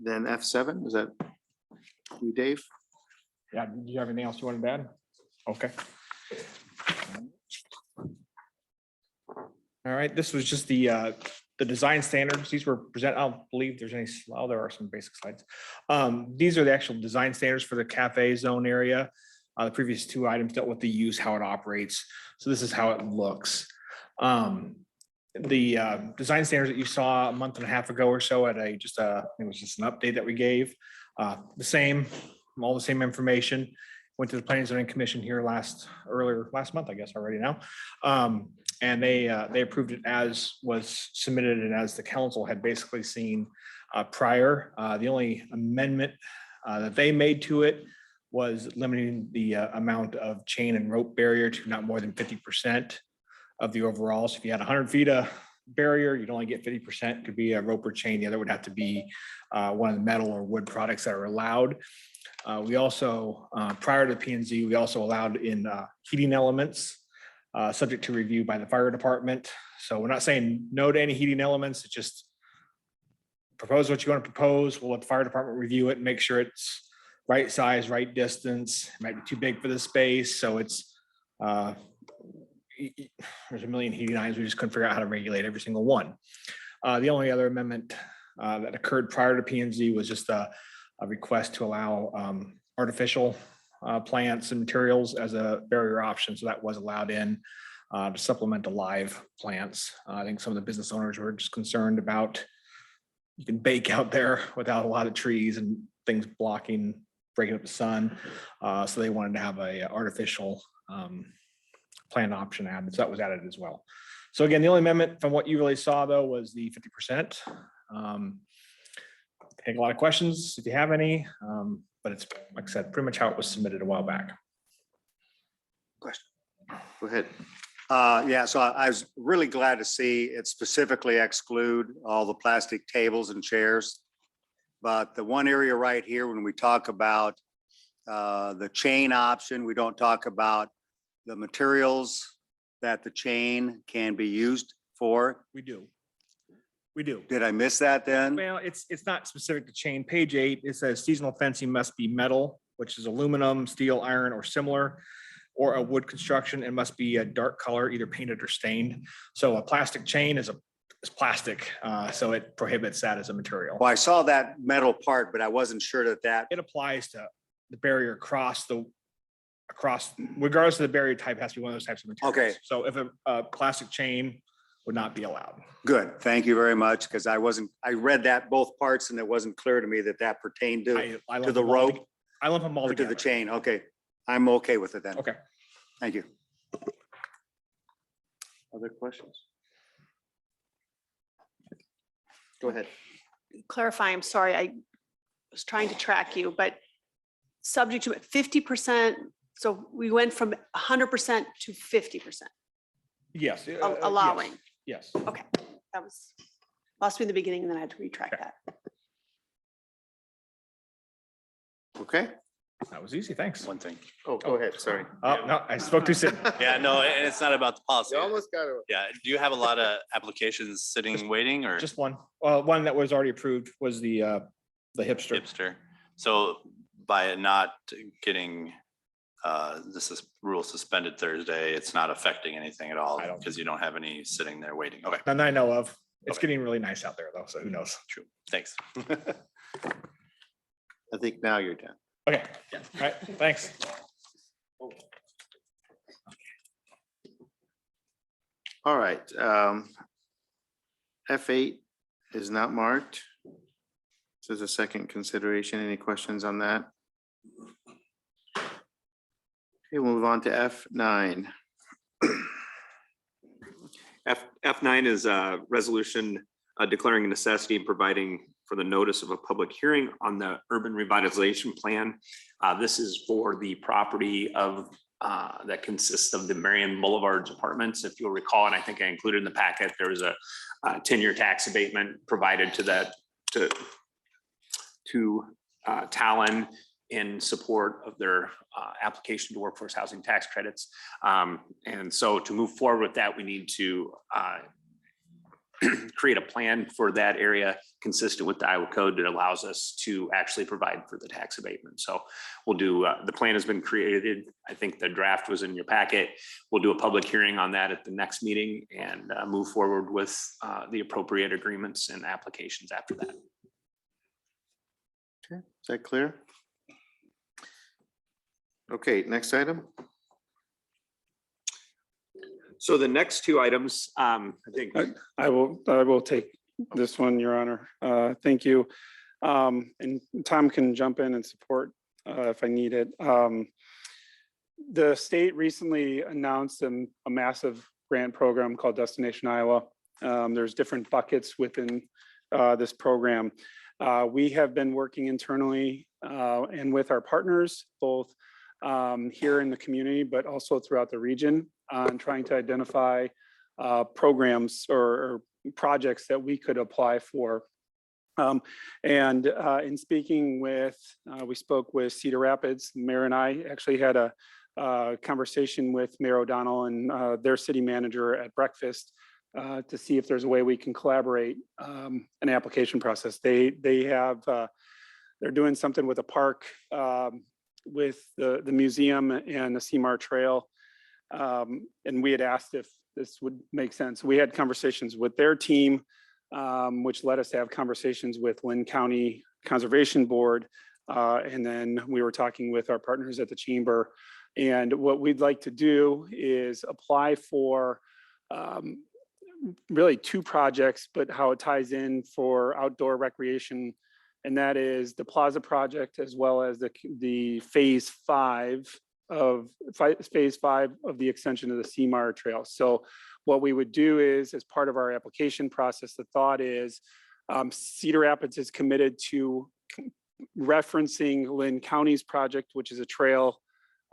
then F7, is that you, Dave? Yeah, do you have anything else you wanted to add? Okay. All right, this was just the design standards. These were present, I don't believe there's any, well, there are some basic slides. These are the actual design standards for the cafe zone area. The previous two items dealt with the use, how it operates. So this is how it looks. The design standards that you saw a month and a half ago or so at it was just an update that we gave. The same, all the same information. Went to the Planning and Zoning Commission here last month, I guess already now. And they approved it as was submitted and as the council had basically seen prior. The only amendment that they made to it was limiting the amount of chain and rope barrier to not more than 50% of the overall. So if you had 100 feet of barrier, you'd only get 50%. Could be a rope or chain. The other would have to be one of the metal or wood products that are allowed. We also, prior to the P&Z, we also allowed in heating elements, subject to review by the fire department. So we're not saying no to any heating elements. It's just propose what you want to propose. We'll let the fire department review it and make sure it's right size, right distance. It might be too big for the space. So it's, there's a million heating items. We just couldn't figure out how to regulate every single one. The only other amendment that occurred prior to P&Z was just a request to allow artificial plants and materials as a barrier option. So that was allowed in to supplement the live plants. I think some of the business owners were just concerned about you can bake out there without a lot of trees and things breaking up the sun. So they wanted to have a artificial plant option added. So that was added as well. So again, the only amendment from what you really saw though was the 50%. Take a lot of questions if you have any, but it's, like I said, pretty much how it was submitted a while back. Question. Go ahead. Yeah, so I was really glad to see it specifically exclude all the plastic tables and chairs. But the one area right here, when we talk about the chain option, we don't talk about the materials that the chain can be used for. We do. We do. Did I miss that then? Well, it's not specific to chain. Page 8, it says seasonal fencing must be metal, which is aluminum, steel, iron, or similar, or a wood construction, and must be a dark color, either painted or stained. So a plastic chain is plastic, so it prohibits that as a material. Well, I saw that metal part, but I wasn't sure that It applies to the barrier across, regardless of the barrier type, has to be one of those types of materials. Okay. So if a plastic chain would not be allowed. good. Thank you very much, because I read that both parts and it wasn't clear to me that pertained to I lump the them all rope tog- I lump them all or to together. the chain. Okay, I'm okay with it then. Okay. Thank you. Other questions? Go ahead. Clarify, I'm sorry, I was trying to track you, but subject to 50%, so we went from 100% to 50% Yes. allowing. Yes. Okay, that was, lost me in the beginning and then I had to retrack Okay. that. Okay, That was easy, thanks. One thing. Oh, go ahead, sorry. Oh, no, I spoke too soon. Yeah, no, and it's not about the policy. You almost got it. Yeah, do you have a lot of applications sitting, waiting, or Just one. Well, one that was already approved was the hipster. hipster? So by it not getting this is rule suspended Thursday, it's not affecting anything at all I don't- because you don't have any sitting there waiting. Okay, None that I know of. It's Okay. getting really nice out there though, so who knows? true. Thanks. I think now you're done. Okay, all right, thanks. All right. F8 is not marked. This is a second consideration. Any questions on that? Okay, we'll move on to F9. F9 is a resolution declaring a necessity and providing for the notice of a public hearing on the urban revitalization plan. This is for the property of that consists of the Marion Boulevard's apartments. If you'll recall, and I think I included in the packet, there was a 10-year tax abatement provided to that to Talon in support of their application to workforce housing tax credits. And so to move forward with that, we need to create a plan for that area consistent with the Iowa code that allows us to actually provide for the tax abatement. So we'll do, the plan has been created. I think the draft was in your packet. We'll do a public hearing on that at the next meeting and move forward with the appropriate agreements and applications after that. Okay, is that clear? Okay, next item. So the next two items, I think. I will take this one, Your Honor. Thank you. And Tom can jump in and support if I need it. The state recently announced a massive grant program called Destination Iowa. There's different buckets within this program. We have been working internally and with our partners, both here in the community, but also throughout the region on trying to identify programs or projects that we could apply for. And in speaking with, we spoke with Cedar Rapids. Mayor and I actually had a conversation with Mayor O'Donnell and their city manager at breakfast to see if there's a way we can collaborate an application process. They have, they're doing something with a park with the museum and the Seymour Trail. And we had asked if this would make sense. We had conversations with their team, which led us to have conversations with Lynn County Conservation Board. And then we were talking with our partners at the chamber. And what we'd like to do is apply for really two projects, but how it ties in for outdoor recreation. And that is the Plaza project, as well as the phase 5 of the extension of the Seymour Trail. So what we would do is, as part of our application process, the thought is Cedar Rapids is committed to referencing Lynn County's project, which is a trail,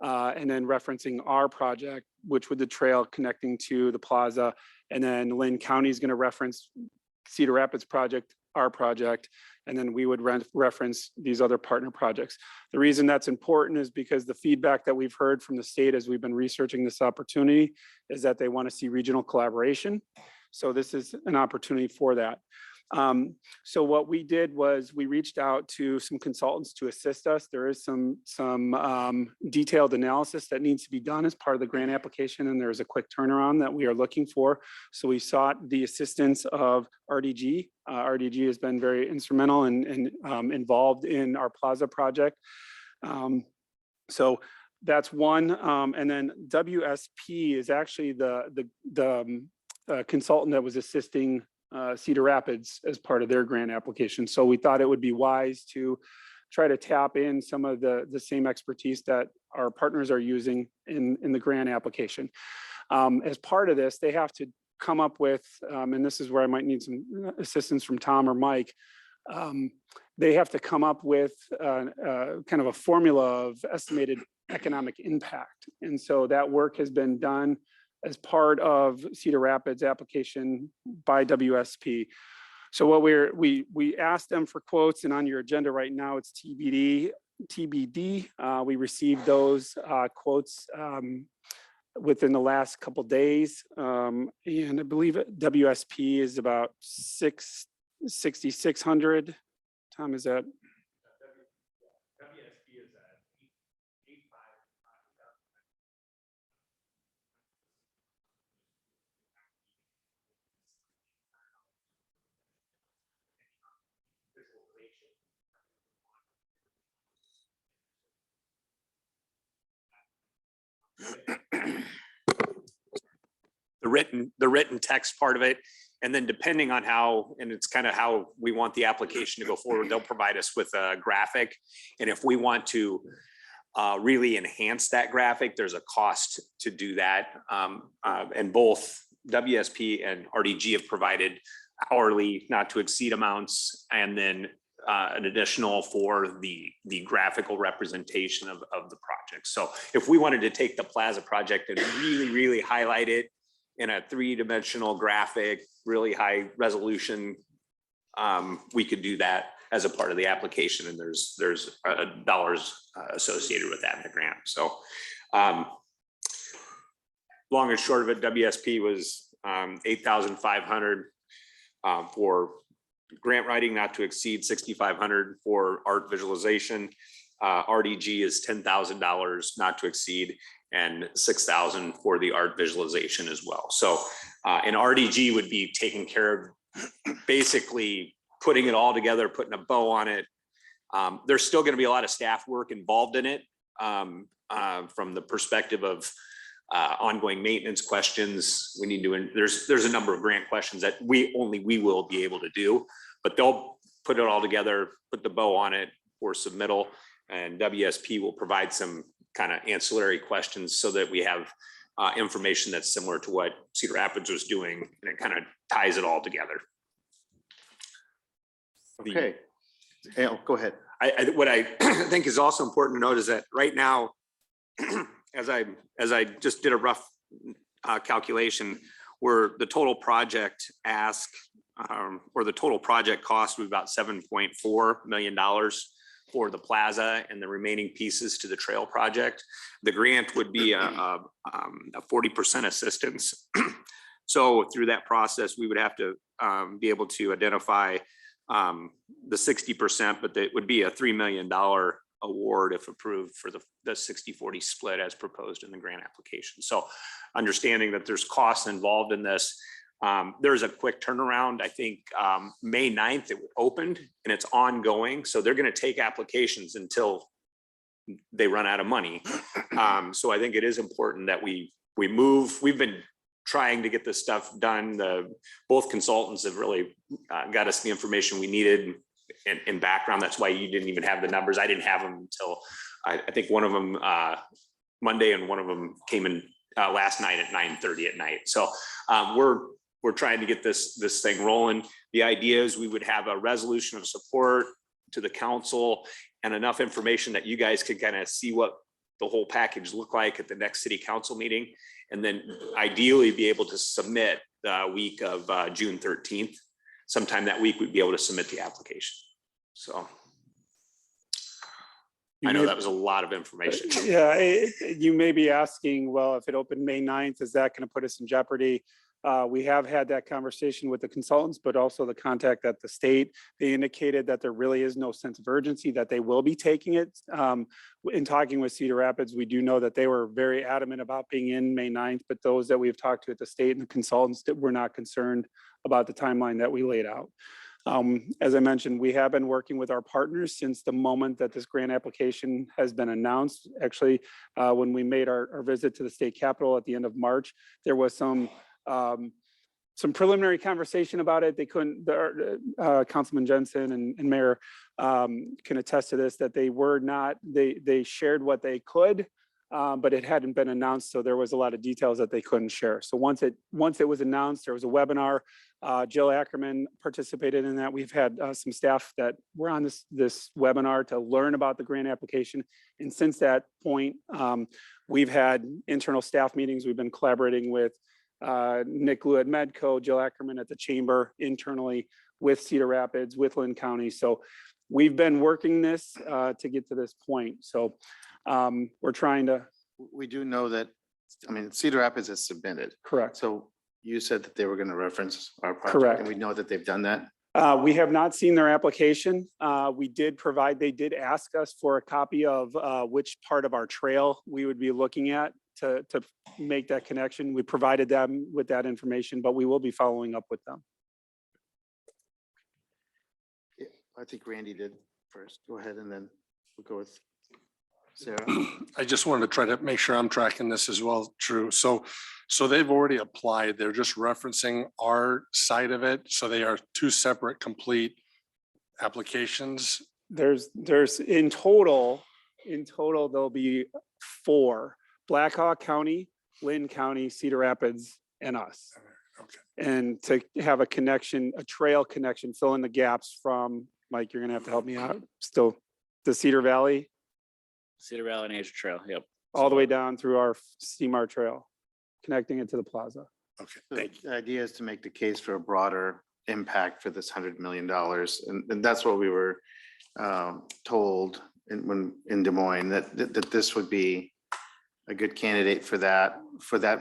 and then referencing our project, which would the trail connecting to the plaza. And then Lynn County is going to reference Cedar Rapids project, our project, and then we would reference these other partner projects. The reason that's important is because the feedback that we've heard from the state as we've been researching this opportunity is that they want to see regional collaboration. So this is an opportunity for that. So what we did was we reached out to some consultants to assist us. There is some detailed analysis that needs to be done as part of the grant application, and there's a quick turnaround that we are looking for. So we sought the assistance of RDG. RDG has been very instrumental and involved in our Plaza project. So that's one. And then WSP is actually the consultant that was assisting Cedar Rapids as part of their grant application. So we thought it would be wise to try to tap in some of the same expertise that our partners are using in the grant application. As part of this, they have to come up with, and this is where I might need some assistance from Tom or Mike, they have to come up with kind of a formula of estimated economic impact. And so that work has been done as part of Cedar Rapids application by WSP. So what we asked them for quotes, and on your agenda right now, it's TBD. TBD. We received those quotes within the last couple days. And I believe WSP is about 6,600. Tom, is that? The written text part of it. And then depending on how, and it's kind of how we want the application to go forward, they'll provide us with a graphic. And if we want to really enhance that graphic, there's a cost to do that. And both WSP and RDG have provided hourly not to exceed amounts, and then an additional for the graphical representation of the project. So if we wanted to take the Plaza project and really highlight it in a 3-dimensional graphic, really high resolution, we could do that as a part of the application, and there's dollars associated with that in the grant. So long and short of it, WSP was 8,500 for grant writing, not to exceed 6,500 for art visualization. RDG is $10,000 not to exceed, and 6,000 for the art visualization as well. So and RDG would be taking care of basically putting it all together, putting a bow on it. There's still going to be a lot of staff work involved in it from the perspective of ongoing maintenance questions. We need to, there's a number of grant questions that we will be able to do, but they'll put it all together, put the bow on it for submittal, and WSP will provide some kind of ancillary questions so that we have information that's similar to what Cedar Rapids was doing, and it kind of ties it all together. Okay. Yeah, go ahead. What I think is also important to note is that right now, as I just did a rough calculation, where the total project ask or the total project cost was about $7.4 million for the plaza and the remaining pieces to the trail project. The grant would be a 40% assistance. So through that process, we would have to be able to identify the 60%, but it would be a $3 million award if approved for the 60-40 split as proposed in the grant application. So understanding that there's costs involved in this, there's a quick turnaround. I think May 9th it opened and it's ongoing. So they're going to take applications until they run out of money. So I think it is important that we move. We've been trying to get this stuff done. Both consultants have really got us the information we needed in background. That's why you didn't even have the numbers. I didn't have them until I think one of them Monday, and one of them came in last night at 9:30 at night. So we're trying to get this thing rolling. The idea is we would have a resolution of support to the council and enough information that you guys could kind of see what the whole package look like at the next city council meeting, and then ideally be able to submit the week of June 13th. Sometime that week, we'd be able to submit the application. So I know that was a lot of information. Yeah, you may be asking, well, if it opened May 9th, is that going to put us in jeopardy? We have had that conversation with the consultants, but also the contact at the state. They indicated that there really is no sense of urgency, that they will be taking it. In talking with Cedar Rapids, we do know that they were very adamant about being in May 9th, but those that we've talked to at the state and the consultants that were not concerned about the timeline that we laid out. As I mentioned, we have been working with our partners since the moment that this grant application has been announced. Actually, when we made our visit to the state capitol at the end of March, there was some preliminary conversation about it. They couldn't, Councilman Jensen and Mayor can attest to this, that they were not, they shared what they could, but it hadn't been announced. So there was a lot of details that they couldn't share. So once it was announced, there was a webinar. Jill Ackerman participated in that. We've had some staff that were on this webinar to learn about the grant application. And since that point, we've had internal staff meetings. We've been collaborating with Nick Lew at Medco, Jill Ackerman at the chamber, internally with Cedar Rapids, with Lynn County. So we've been working this to get to this point. So we're trying to, We do know that, I mean, Cedar Rapids has submitted. correct. So you said that they were going to reference our project. Correct. And we know that they've done that. We have not seen their application. They did ask us for a copy of which part of our trail we would be looking at to make that connection. We provided them with that information, but we will be following up with them. I think Randy did first. Go ahead and then we'll go with Sarah. I just wanted to try to make sure I'm tracking this as well, Drew. So they've already applied. They're just referencing our side of it. So they are two separate complete applications. There's in total, there'll be 4: Blackhawk County, Lynn County, Cedar Rapids, and us. Okay. And to have a connection, a trail connection, fill in the gaps from, Mike, you're gonna have to help me out, still, the Cedar Valley, Cedar Valley Nature Trail, yep. all the way down through our CMAR Trail, connecting it to the plaza. Okay, The thank you. idea is to make the case for a broader impact for this $100 million. And that's what we were told in Des Moines, that this would be a good candidate for that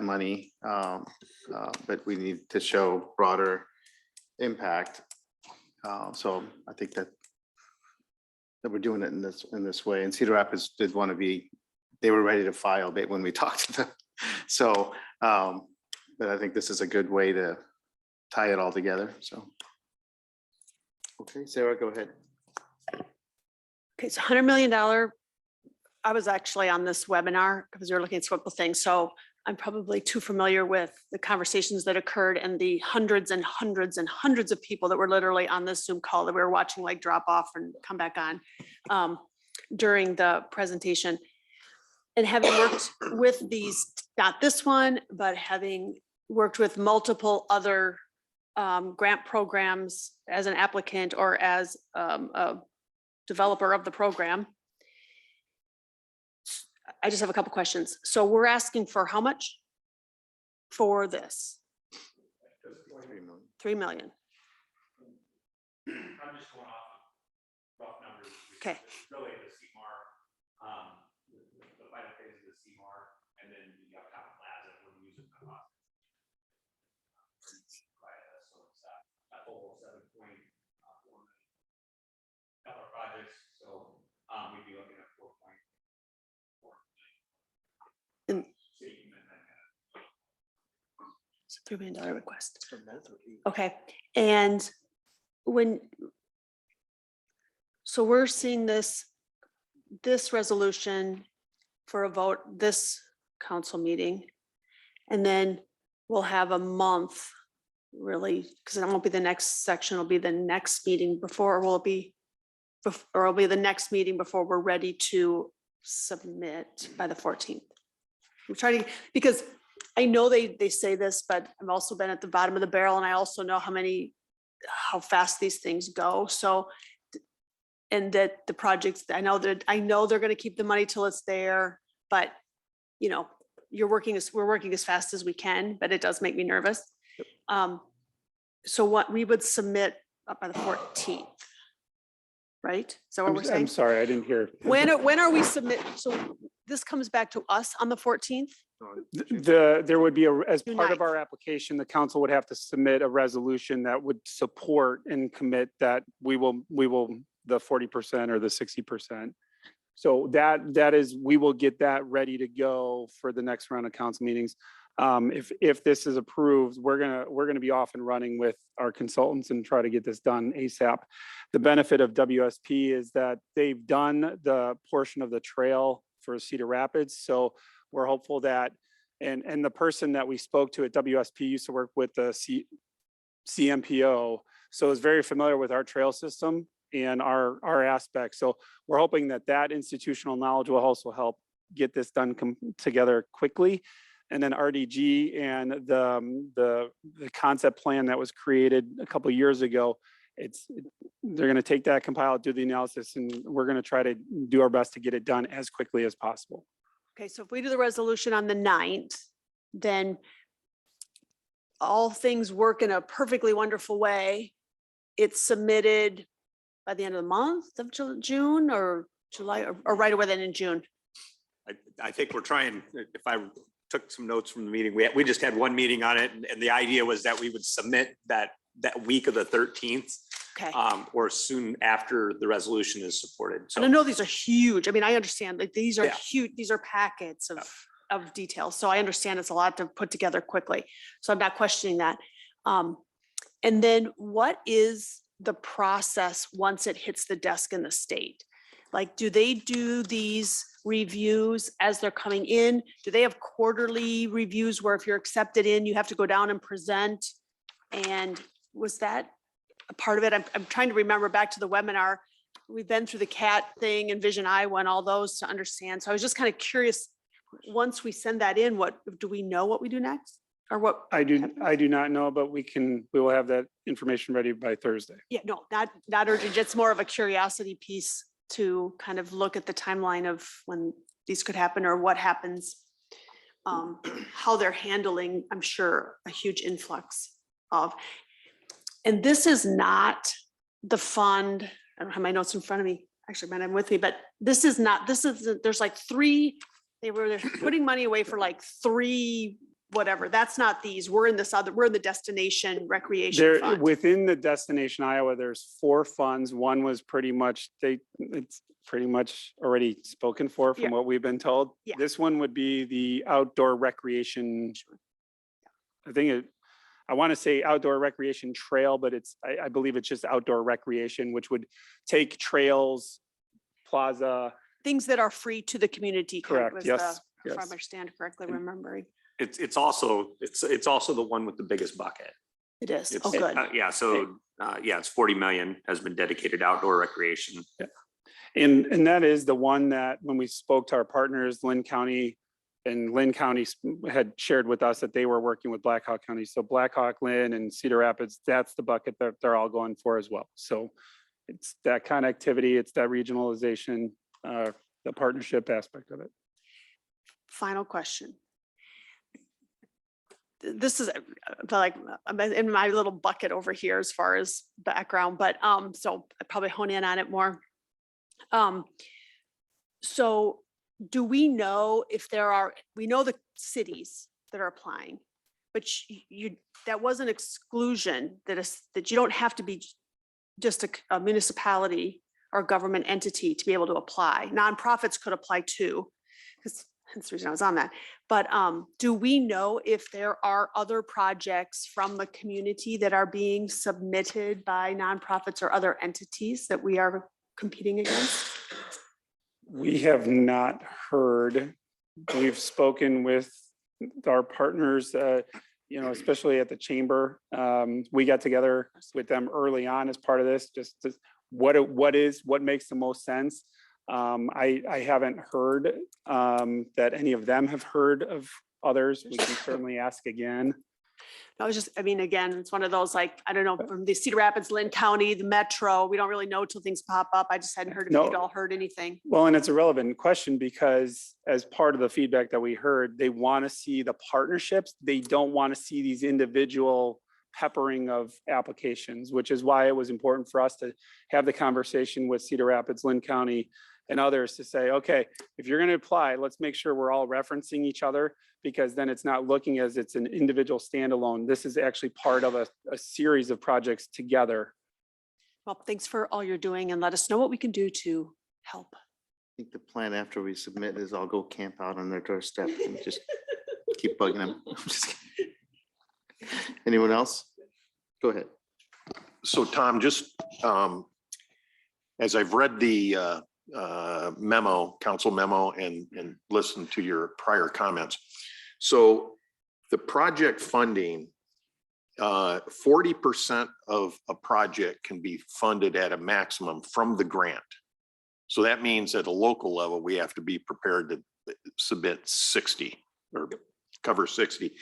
money. But we need to show broader impact. So I think that we're doing it in this way. And Cedar Rapids did want to be, they were ready to file when we talked to them. So, but I think this is a good way to tie it all together. So. Okay, Sarah, go ahead. Okay, so $100 million. I was actually on this webinar because we were looking at a couple things. So I'm probably too familiar with the conversations that occurred and the hundreds and hundreds and hundreds of people that were literally on this Zoom call that we were watching like drop off and come back on during the presentation. And having worked with these, not this one, but having worked with multiple other grant programs as an applicant or as a developer of the program, I just have a couple questions. So we're asking for how much for this? 3 million. I'm just going off rough numbers. Okay. Really the CMAR, the final phase of the CMAR, and then the uptown plaza, we're using the lot. So it's a total of $7.4 million projects. So we'd be looking at 4.4 million. It's a $3 million request. Okay, and so we're seeing this resolution for a vote this council meeting. And then we'll have a month, really, because it won't be the next section, it'll be the next meeting before, or it'll be the next meeting before we're ready to submit by the 14th. I'm trying to, because I know they say this, but I've also been at the bottom of the barrel and I also know how fast these things go. So, and that the projects, I know they're going to keep the money till it's there, but you know, we're working as fast as we can, but it does make me nervous. So what we would submit up by the 14th, right? Is that what we're saying? I'm sorry, I didn't hear. When are we submit? So this comes back to us on the 14th? There would be as June part of 9th. our application, the council would have to submit a resolution that would support and commit that we will the 40% or the 60%. So that is, we will get that ready to go for the next round of council meetings. If this is approved, we're gonna be off and running with our consultants and try to get this done ASAP. The benefit of WSP is that they've done the portion of the trail for Cedar Rapids. So we're hopeful that, and the person that we spoke to at WSP used to work with the CMPO, so is very familiar with our trail system and our aspects. So we're hoping that institutional knowledge will also help get this done together quickly. And then RDG and the concept plan that was created a couple of years ago, they're going to take that, compile it, do the analysis, and we're going to try to do our best to get it done as quickly as possible. Okay, so if we do the resolution on the 9th, then all things work in a perfectly wonderful way. It's submitted by the end of the month of June or July or right away then in June? I think we're trying, if I took some notes from the meeting, we just had one meeting on it and the idea was that we would submit that week of the 13th. Okay. Or soon after the resolution is supported. So And I know these are huge. I mean, I understand like these are Yeah. huge, these are packets of details. So I understand it's a lot to put together quickly. So I'm not questioning that. And then what is the process once it hits the desk in the state? Like, do they do these reviews as they're coming in? Do they have quarterly reviews where if you're accepted in, you have to go down and present? And was that a part of it? I'm trying to remember back to the webinar. We've been through the CAT thing and Vision Iowa and all those to understand. So I was just kind of curious, once we send that in, what, do we know what we do next? Or what? I do not know, but we will have that information ready by Thursday. Yeah, no, not urgent. It's more of a curiosity piece to kind of look at the timeline of when these could happen or what happens. How they're handling, I'm sure, a huge influx of. And this is not the fund, I don't have my notes in front of me, actually, man, I'm with me, but this is, there's like they're putting money away for like 3, whatever. That's not these. We're in this other, we're in the destination recreation There, fund. within the destination Iowa, there's 4 funds. One was it's pretty much already spoken for from Yeah. what we've been told. Yeah. This one would be the outdoor recreation. I want to say outdoor recreation trail, but I believe it's just outdoor recreation, which would take trails, plaza. Things that are free to the community. kind of Correct, was yes, If I yes. understand correctly, remembering. it's also the one with the biggest bucket. It is. It's, Oh, good. Yeah, so, it's 40 million has been dedicated to outdoor recreation. And that is the one that when we spoke to our partners, Lynn County had shared with us that they were working with Black Hawk County. So Black Hawk, Lynn and Cedar Rapids, that's the bucket that they're all going for as well. So it's that connectivity, it's that regionalization, the partnership aspect of it. Final question. This is like I'm in my little bucket over here as far as background, but so I probably hone in on it more. So do we know if we know the cities that are applying, but that was an exclusion that you don't have to be just a municipality or government entity to be able to apply. Nonprofits could apply too, because that's the reason I was on that. But do we know if there are other projects from the community that are being submitted by nonprofits or other entities that we are competing against? We have not heard. We've spoken with our partners, especially at the chamber. We got together with them early on as part of this, just to, what makes the most sense. I haven't heard that any of them have heard of others. We can certainly ask again. I was just, again, it's one of those, like, I don't know, from the Cedar Rapids, Lynn County, the Metro, we don't really know till things pop up. I just hadn't heard if you'd all heard anything. Well, and it's a relevant question because as part of the feedback that we heard, they want to see the partnerships. They don't want to see these individual peppering of applications, which is why it was important for us to have the conversation with Cedar Rapids, Lynn County, and others to say, okay, if you're going to apply, let's make sure we're all referencing each other, because then it's not looking as it's an individual standalone. This is actually part of a series of projects together. Well, thanks for all you're doing and let us know what we can do to help. I think the plan after we submit is I'll go camp out on their doorstep and just keep bugging them. I'm just kidding. Anyone else? Go ahead. So Tom, just as I've read the council memo and listened to your prior comments. So the project funding, 40% of a project can be funded at a maximum from the grant. So that means at a local level, we have to be prepared to submit 60 or cover 60.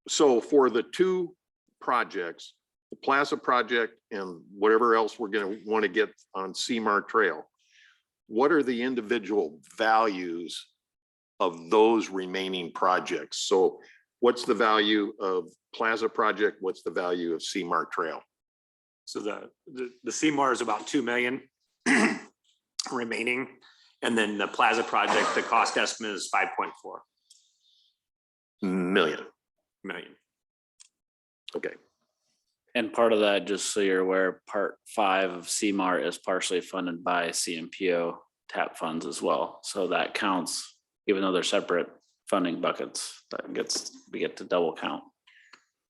So for the 2 projects, the Plaza project and whatever else we're going to want to get on Seymour Trail, what are the individual values of those remaining projects? So what's the value of Plaza project? What's the value of Seymour Trail? So the CMAR is about 2 million remaining. And then the Plaza project, the cost estimate is 5.4 million. million. Okay. And part of that, just so you're aware, part 5 of CMAR is partially funded by CMPO TAP funds as well. So that counts, even though they're separate funding buckets, we get to double count.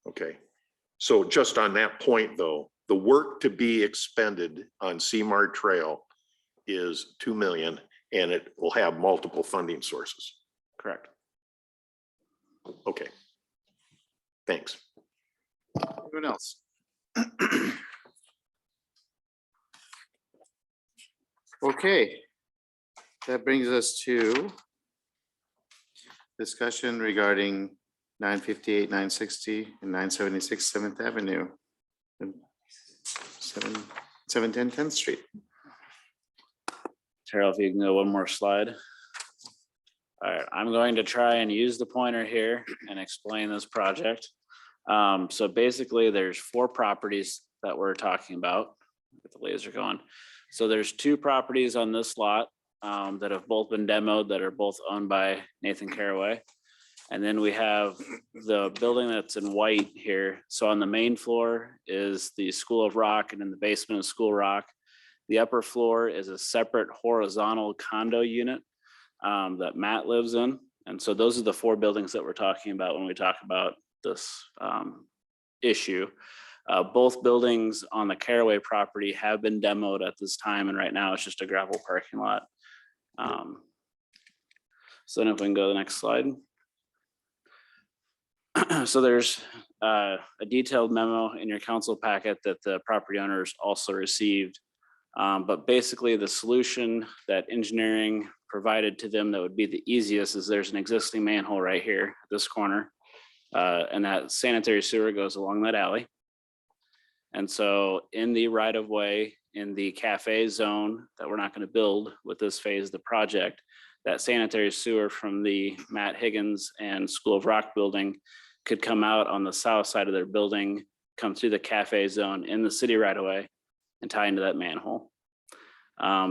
Okay. So just on that point though, the work to be expended on CMAR Trail is 2 million and it will have multiple funding sources. Correct. Okay. Thanks. Anyone else? Okay, that brings us to discussion regarding 958, 960, and 976 7th Avenue. And 710 10th Street. Terrell, if you can go one more slide. All right, I'm going to try and use the pointer here and explain this project. So basically there's 4 properties that we're talking about. Get the laser going. So there's 2 properties on this lot that have both been demoed, that are both owned by Nathan Caraway. And then we have the building that's in white here. So on the main floor is the School of Rock, and in the basement is School Rock. The upper floor is a separate horizontal condo unit that Matt lives in. And so those are the 4 buildings that we're talking about when we talk about this issue. Both buildings on the Caraway property have been demoed at this time, and right now it's just a gravel parking lot. So then if we can go to the next slide. So there's a detailed memo in your council packet that the property owners also received. But basically the solution that engineering provided to them that would be the easiest is there's an existing manhole right here, this corner. And that sanitary sewer goes along that alley. And so in the right of way, in the cafe zone that we're not going to build with this phase of the project, that sanitary sewer from the Matt Higgins and School of Rock building could come out on the south side of their building, come through the cafe zone in the city right away and tie into that manhole.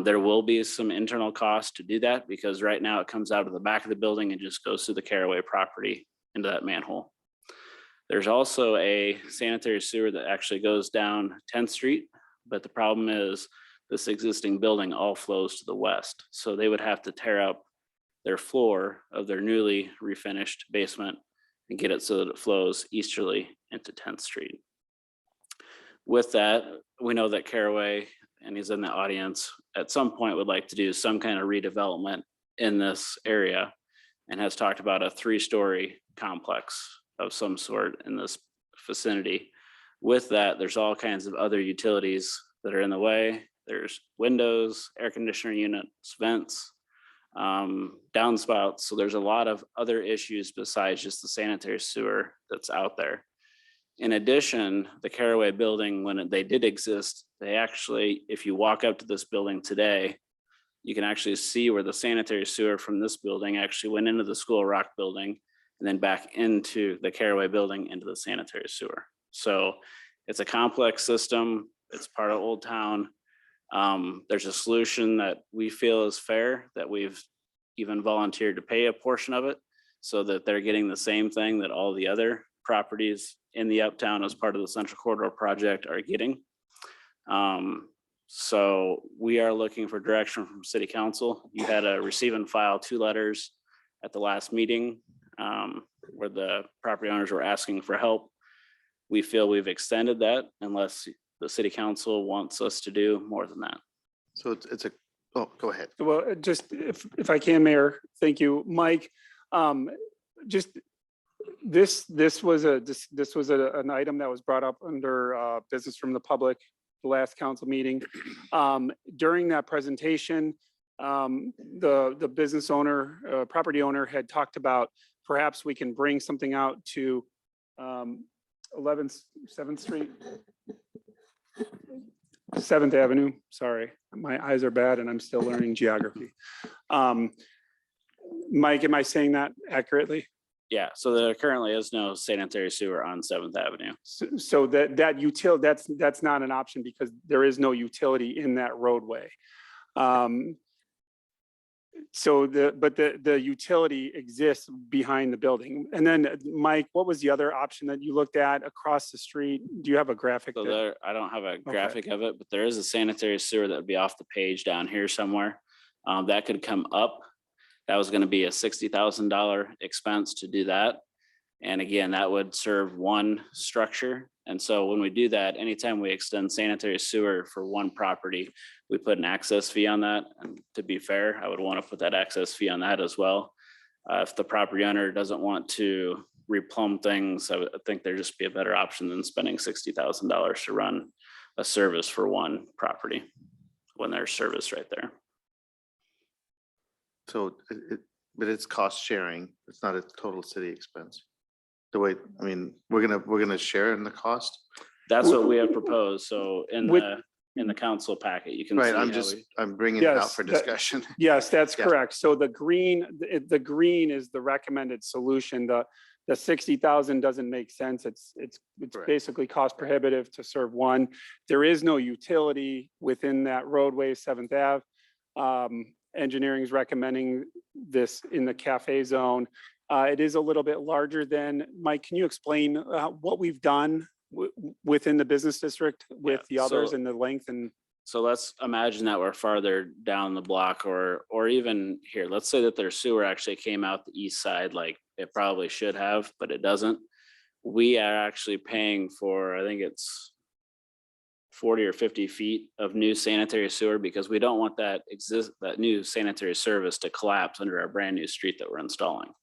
There will be some internal cost to do that because right now it comes out of the back of the building and just goes through the Caraway property into that manhole. There's also a sanitary sewer that actually goes down 10th Street, but the problem is this existing building all flows to the west. So they would have to tear up their floor of their newly refinished basement and get it so that it flows easterly into 10th Street. With that, we know that Caraway, and he's in the audience, at some point would like to do some kind of redevelopment in this area and has talked about a 3-story complex of some sort in this vicinity. With that, there's all kinds of other utilities that are in the way. There's windows, air conditioner units, vents, downspouts. So there's a lot of other issues besides just the sanitary sewer that's out there. In addition, the Caraway building, when they did exist, they actually, if you walk up to this building today, you can actually see where the sanitary sewer from this building actually went into the School of Rock building and then back into the Caraway building into the sanitary sewer. So it's a complex system. It's part of Old Town. There's a solution that we feel is fair, that we've even volunteered to pay a portion of it so that they're getting the same thing that all the other properties in the Uptown as part of the Central Corridor project are getting. So we are looking for direction from City Council. You had a receive and file 2 letters at the last meeting where the property owners were asking for help. We feel we've extended that unless the City Council wants us to do more than that. So it's a, oh, go ahead. Well, just if I can, Mayor, thank you, Mike. Just this was an item that was brought up under business from the public, the last council meeting. During that presentation, the business owner, property owner had talked about perhaps we can bring something out to 7th Street. 7th Avenue, sorry, my eyes are bad and I'm still learning geography. Mike, am I saying that accurately? Yeah, so there currently is no sanitary sewer on Seventh Avenue. So that utility, that's not an option because there is no utility in that roadway. So the utility exists behind the building. And then Mike, what was the other option that you looked at across the street? Do you have a graphic? So that- there, I don't have a graphic of it, but there is a sanitary sewer that would be off the page down here somewhere. That could come up. That was gonna be a $60,000 expense to do that. And again, that would serve one structure. And so when we do that, anytime we extend sanitary sewer for one property, we put an access fee on that. And to be fair, I would want to put that access fee on that as well. If the property owner doesn't want to replumb things, I think there'd just be a better option than spending $60,000 to run a service for one property when there's service right there. So, but it's cost sharing. It's not a total city expense. The way, I mean, we're gonna share in the cost. That's what we have proposed. So With- in the council packet, you can. Right, see I'm bringing it out Yes, for that- discussion. Yes, that's Yeah. correct. So the green is the recommended solution. The 60,000 doesn't make sense. It's Correct. basically cost prohibitive to serve one. There is no utility within that roadway, Seventh Ave. Engineering is recommending this in the cafe zone. It is a little bit larger than, Mike, can you explain what we've done within the business district with the others so- and the length and? So let's imagine that we're farther down the block or even here. Let's say that their sewer actually came out the east side like it probably should have, but it doesn't. We are actually paying for, I think it's 40 or 50 feet of new sanitary sewer because we don't want that new sanitary service to collapse under our brand new street that we're installing.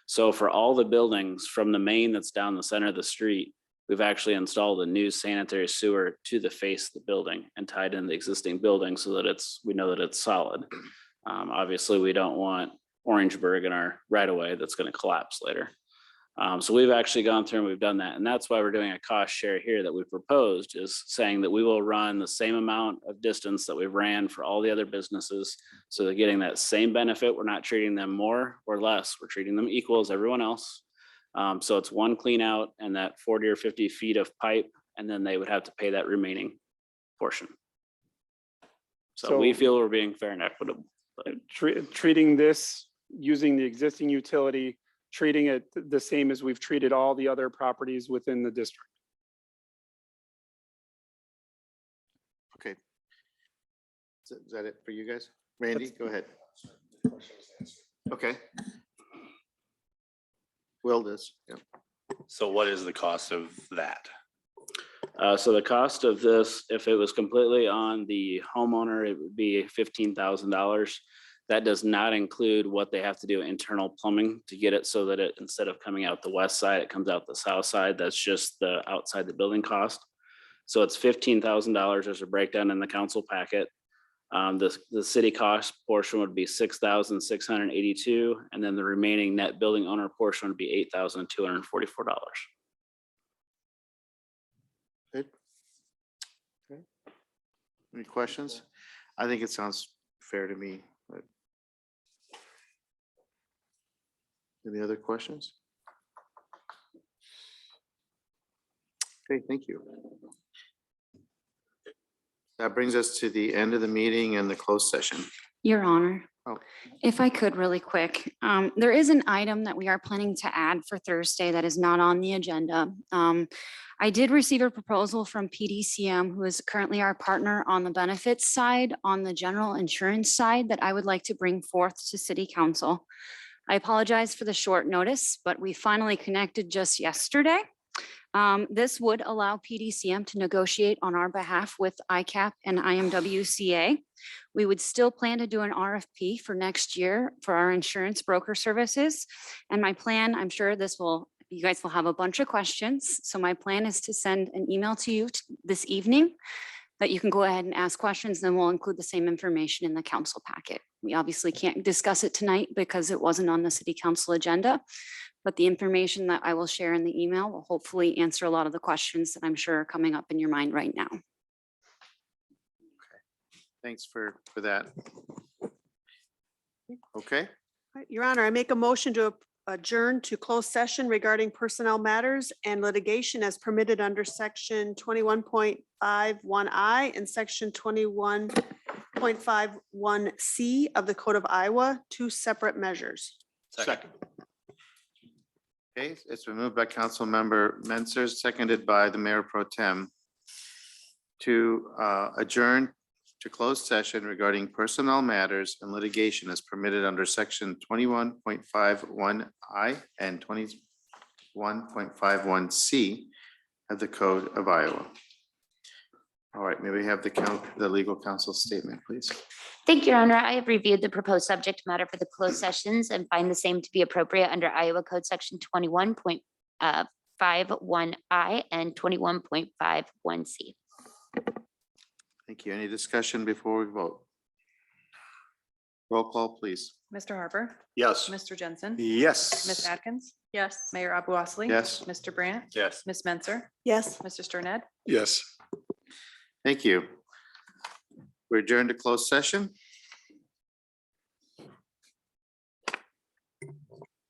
So for all the buildings from the main that's down the center of the street, we've actually installed a new sanitary sewer to the face of the building and tied in the existing building so that we know that it's solid. Obviously, we don't want Orangeburg in our right of way that's going to collapse later. So we've actually gone through and we've done that. And that's why we're doing a cost share here that we proposed is saying that we will run the same amount of distance that we've ran for all the other businesses. So they're getting that same benefit. We're not treating them more or less. We're treating them equal as everyone else. So it's one clean out and that 40 or 50 feet of pipe, and then they would have to pay that remaining portion. So we So- feel we're being fair and equitable. Treating this, using the existing utility, treating it the same as we've treated all the other properties within the district. Okay. Is that it for you guys? Randy, go ahead. Okay. Will does, yeah. So what is the cost of that? So the cost of this, if it was completely on the homeowner, it would be $15,000. That does not include what they have to do internal plumbing to get it so that it, instead of coming out the west side, it comes out the south side. That's just the outside the building cost. So it's $15,000. There's a breakdown in the council packet. The city cost portion would be $6,682, and then the remaining net building owner portion would be $8,244. Good. Okay. Any questions? I think it sounds fair to me. But any other questions? Okay, thank you. That brings us to the end of the meeting and the closed session. Your Honor, Oh. if I could really quick, there is an item that we are planning to add for Thursday that is not on the agenda. I did receive a proposal from PDCM, who is currently our partner on the benefits side, on the general insurance side, that I would like to bring forth to City Council. I apologize for the short notice, but we finally connected just yesterday. This would allow PDCM to negotiate on our behalf with ICAP and IMWCA. We would still plan to do an RFP for next year for our insurance broker services. And my plan, I'm sure you guys will have a bunch of questions. So my plan is to send an email to you this evening that you can go ahead and ask questions, then we'll include the same information in the council packet. We obviously can't discuss it tonight because it wasn't on the city council agenda, but the information that I will share in the email will hopefully answer a lot of the questions that I'm sure are coming up in your mind right now. Thanks for that. Okay, Your Honor, I make a motion to adjourn to closed session regarding personnel matters and litigation as permitted under section 21.51I and section 21.51C of the Code of Iowa, two separate measures. Second. Okay, it's been moved by Council Member Menzer, seconded by the Mayor Pro Tem to adjourn to closed session regarding personnel matters and litigation as permitted under section 21.51I and 21.51C of the Code of Iowa. All right, may we have the legal counsel statement, please? Thank you, Your Honor. I have reviewed the proposed subject matter for the closed sessions and find the same to be appropriate under Iowa Code Section 21.51I and 21.51C. Thank you. Any discussion before we vote? Roll call, please. Mr. Harper, Yes. Mr. Jensen, Yes. Ms. Atkins, Yes. Mayor Abu Osley. Yes. Mr. Brandt, Yes. Ms. Menzer, Yes. Mr. Sterned. Yes. Thank you. We're adjourned to closed session.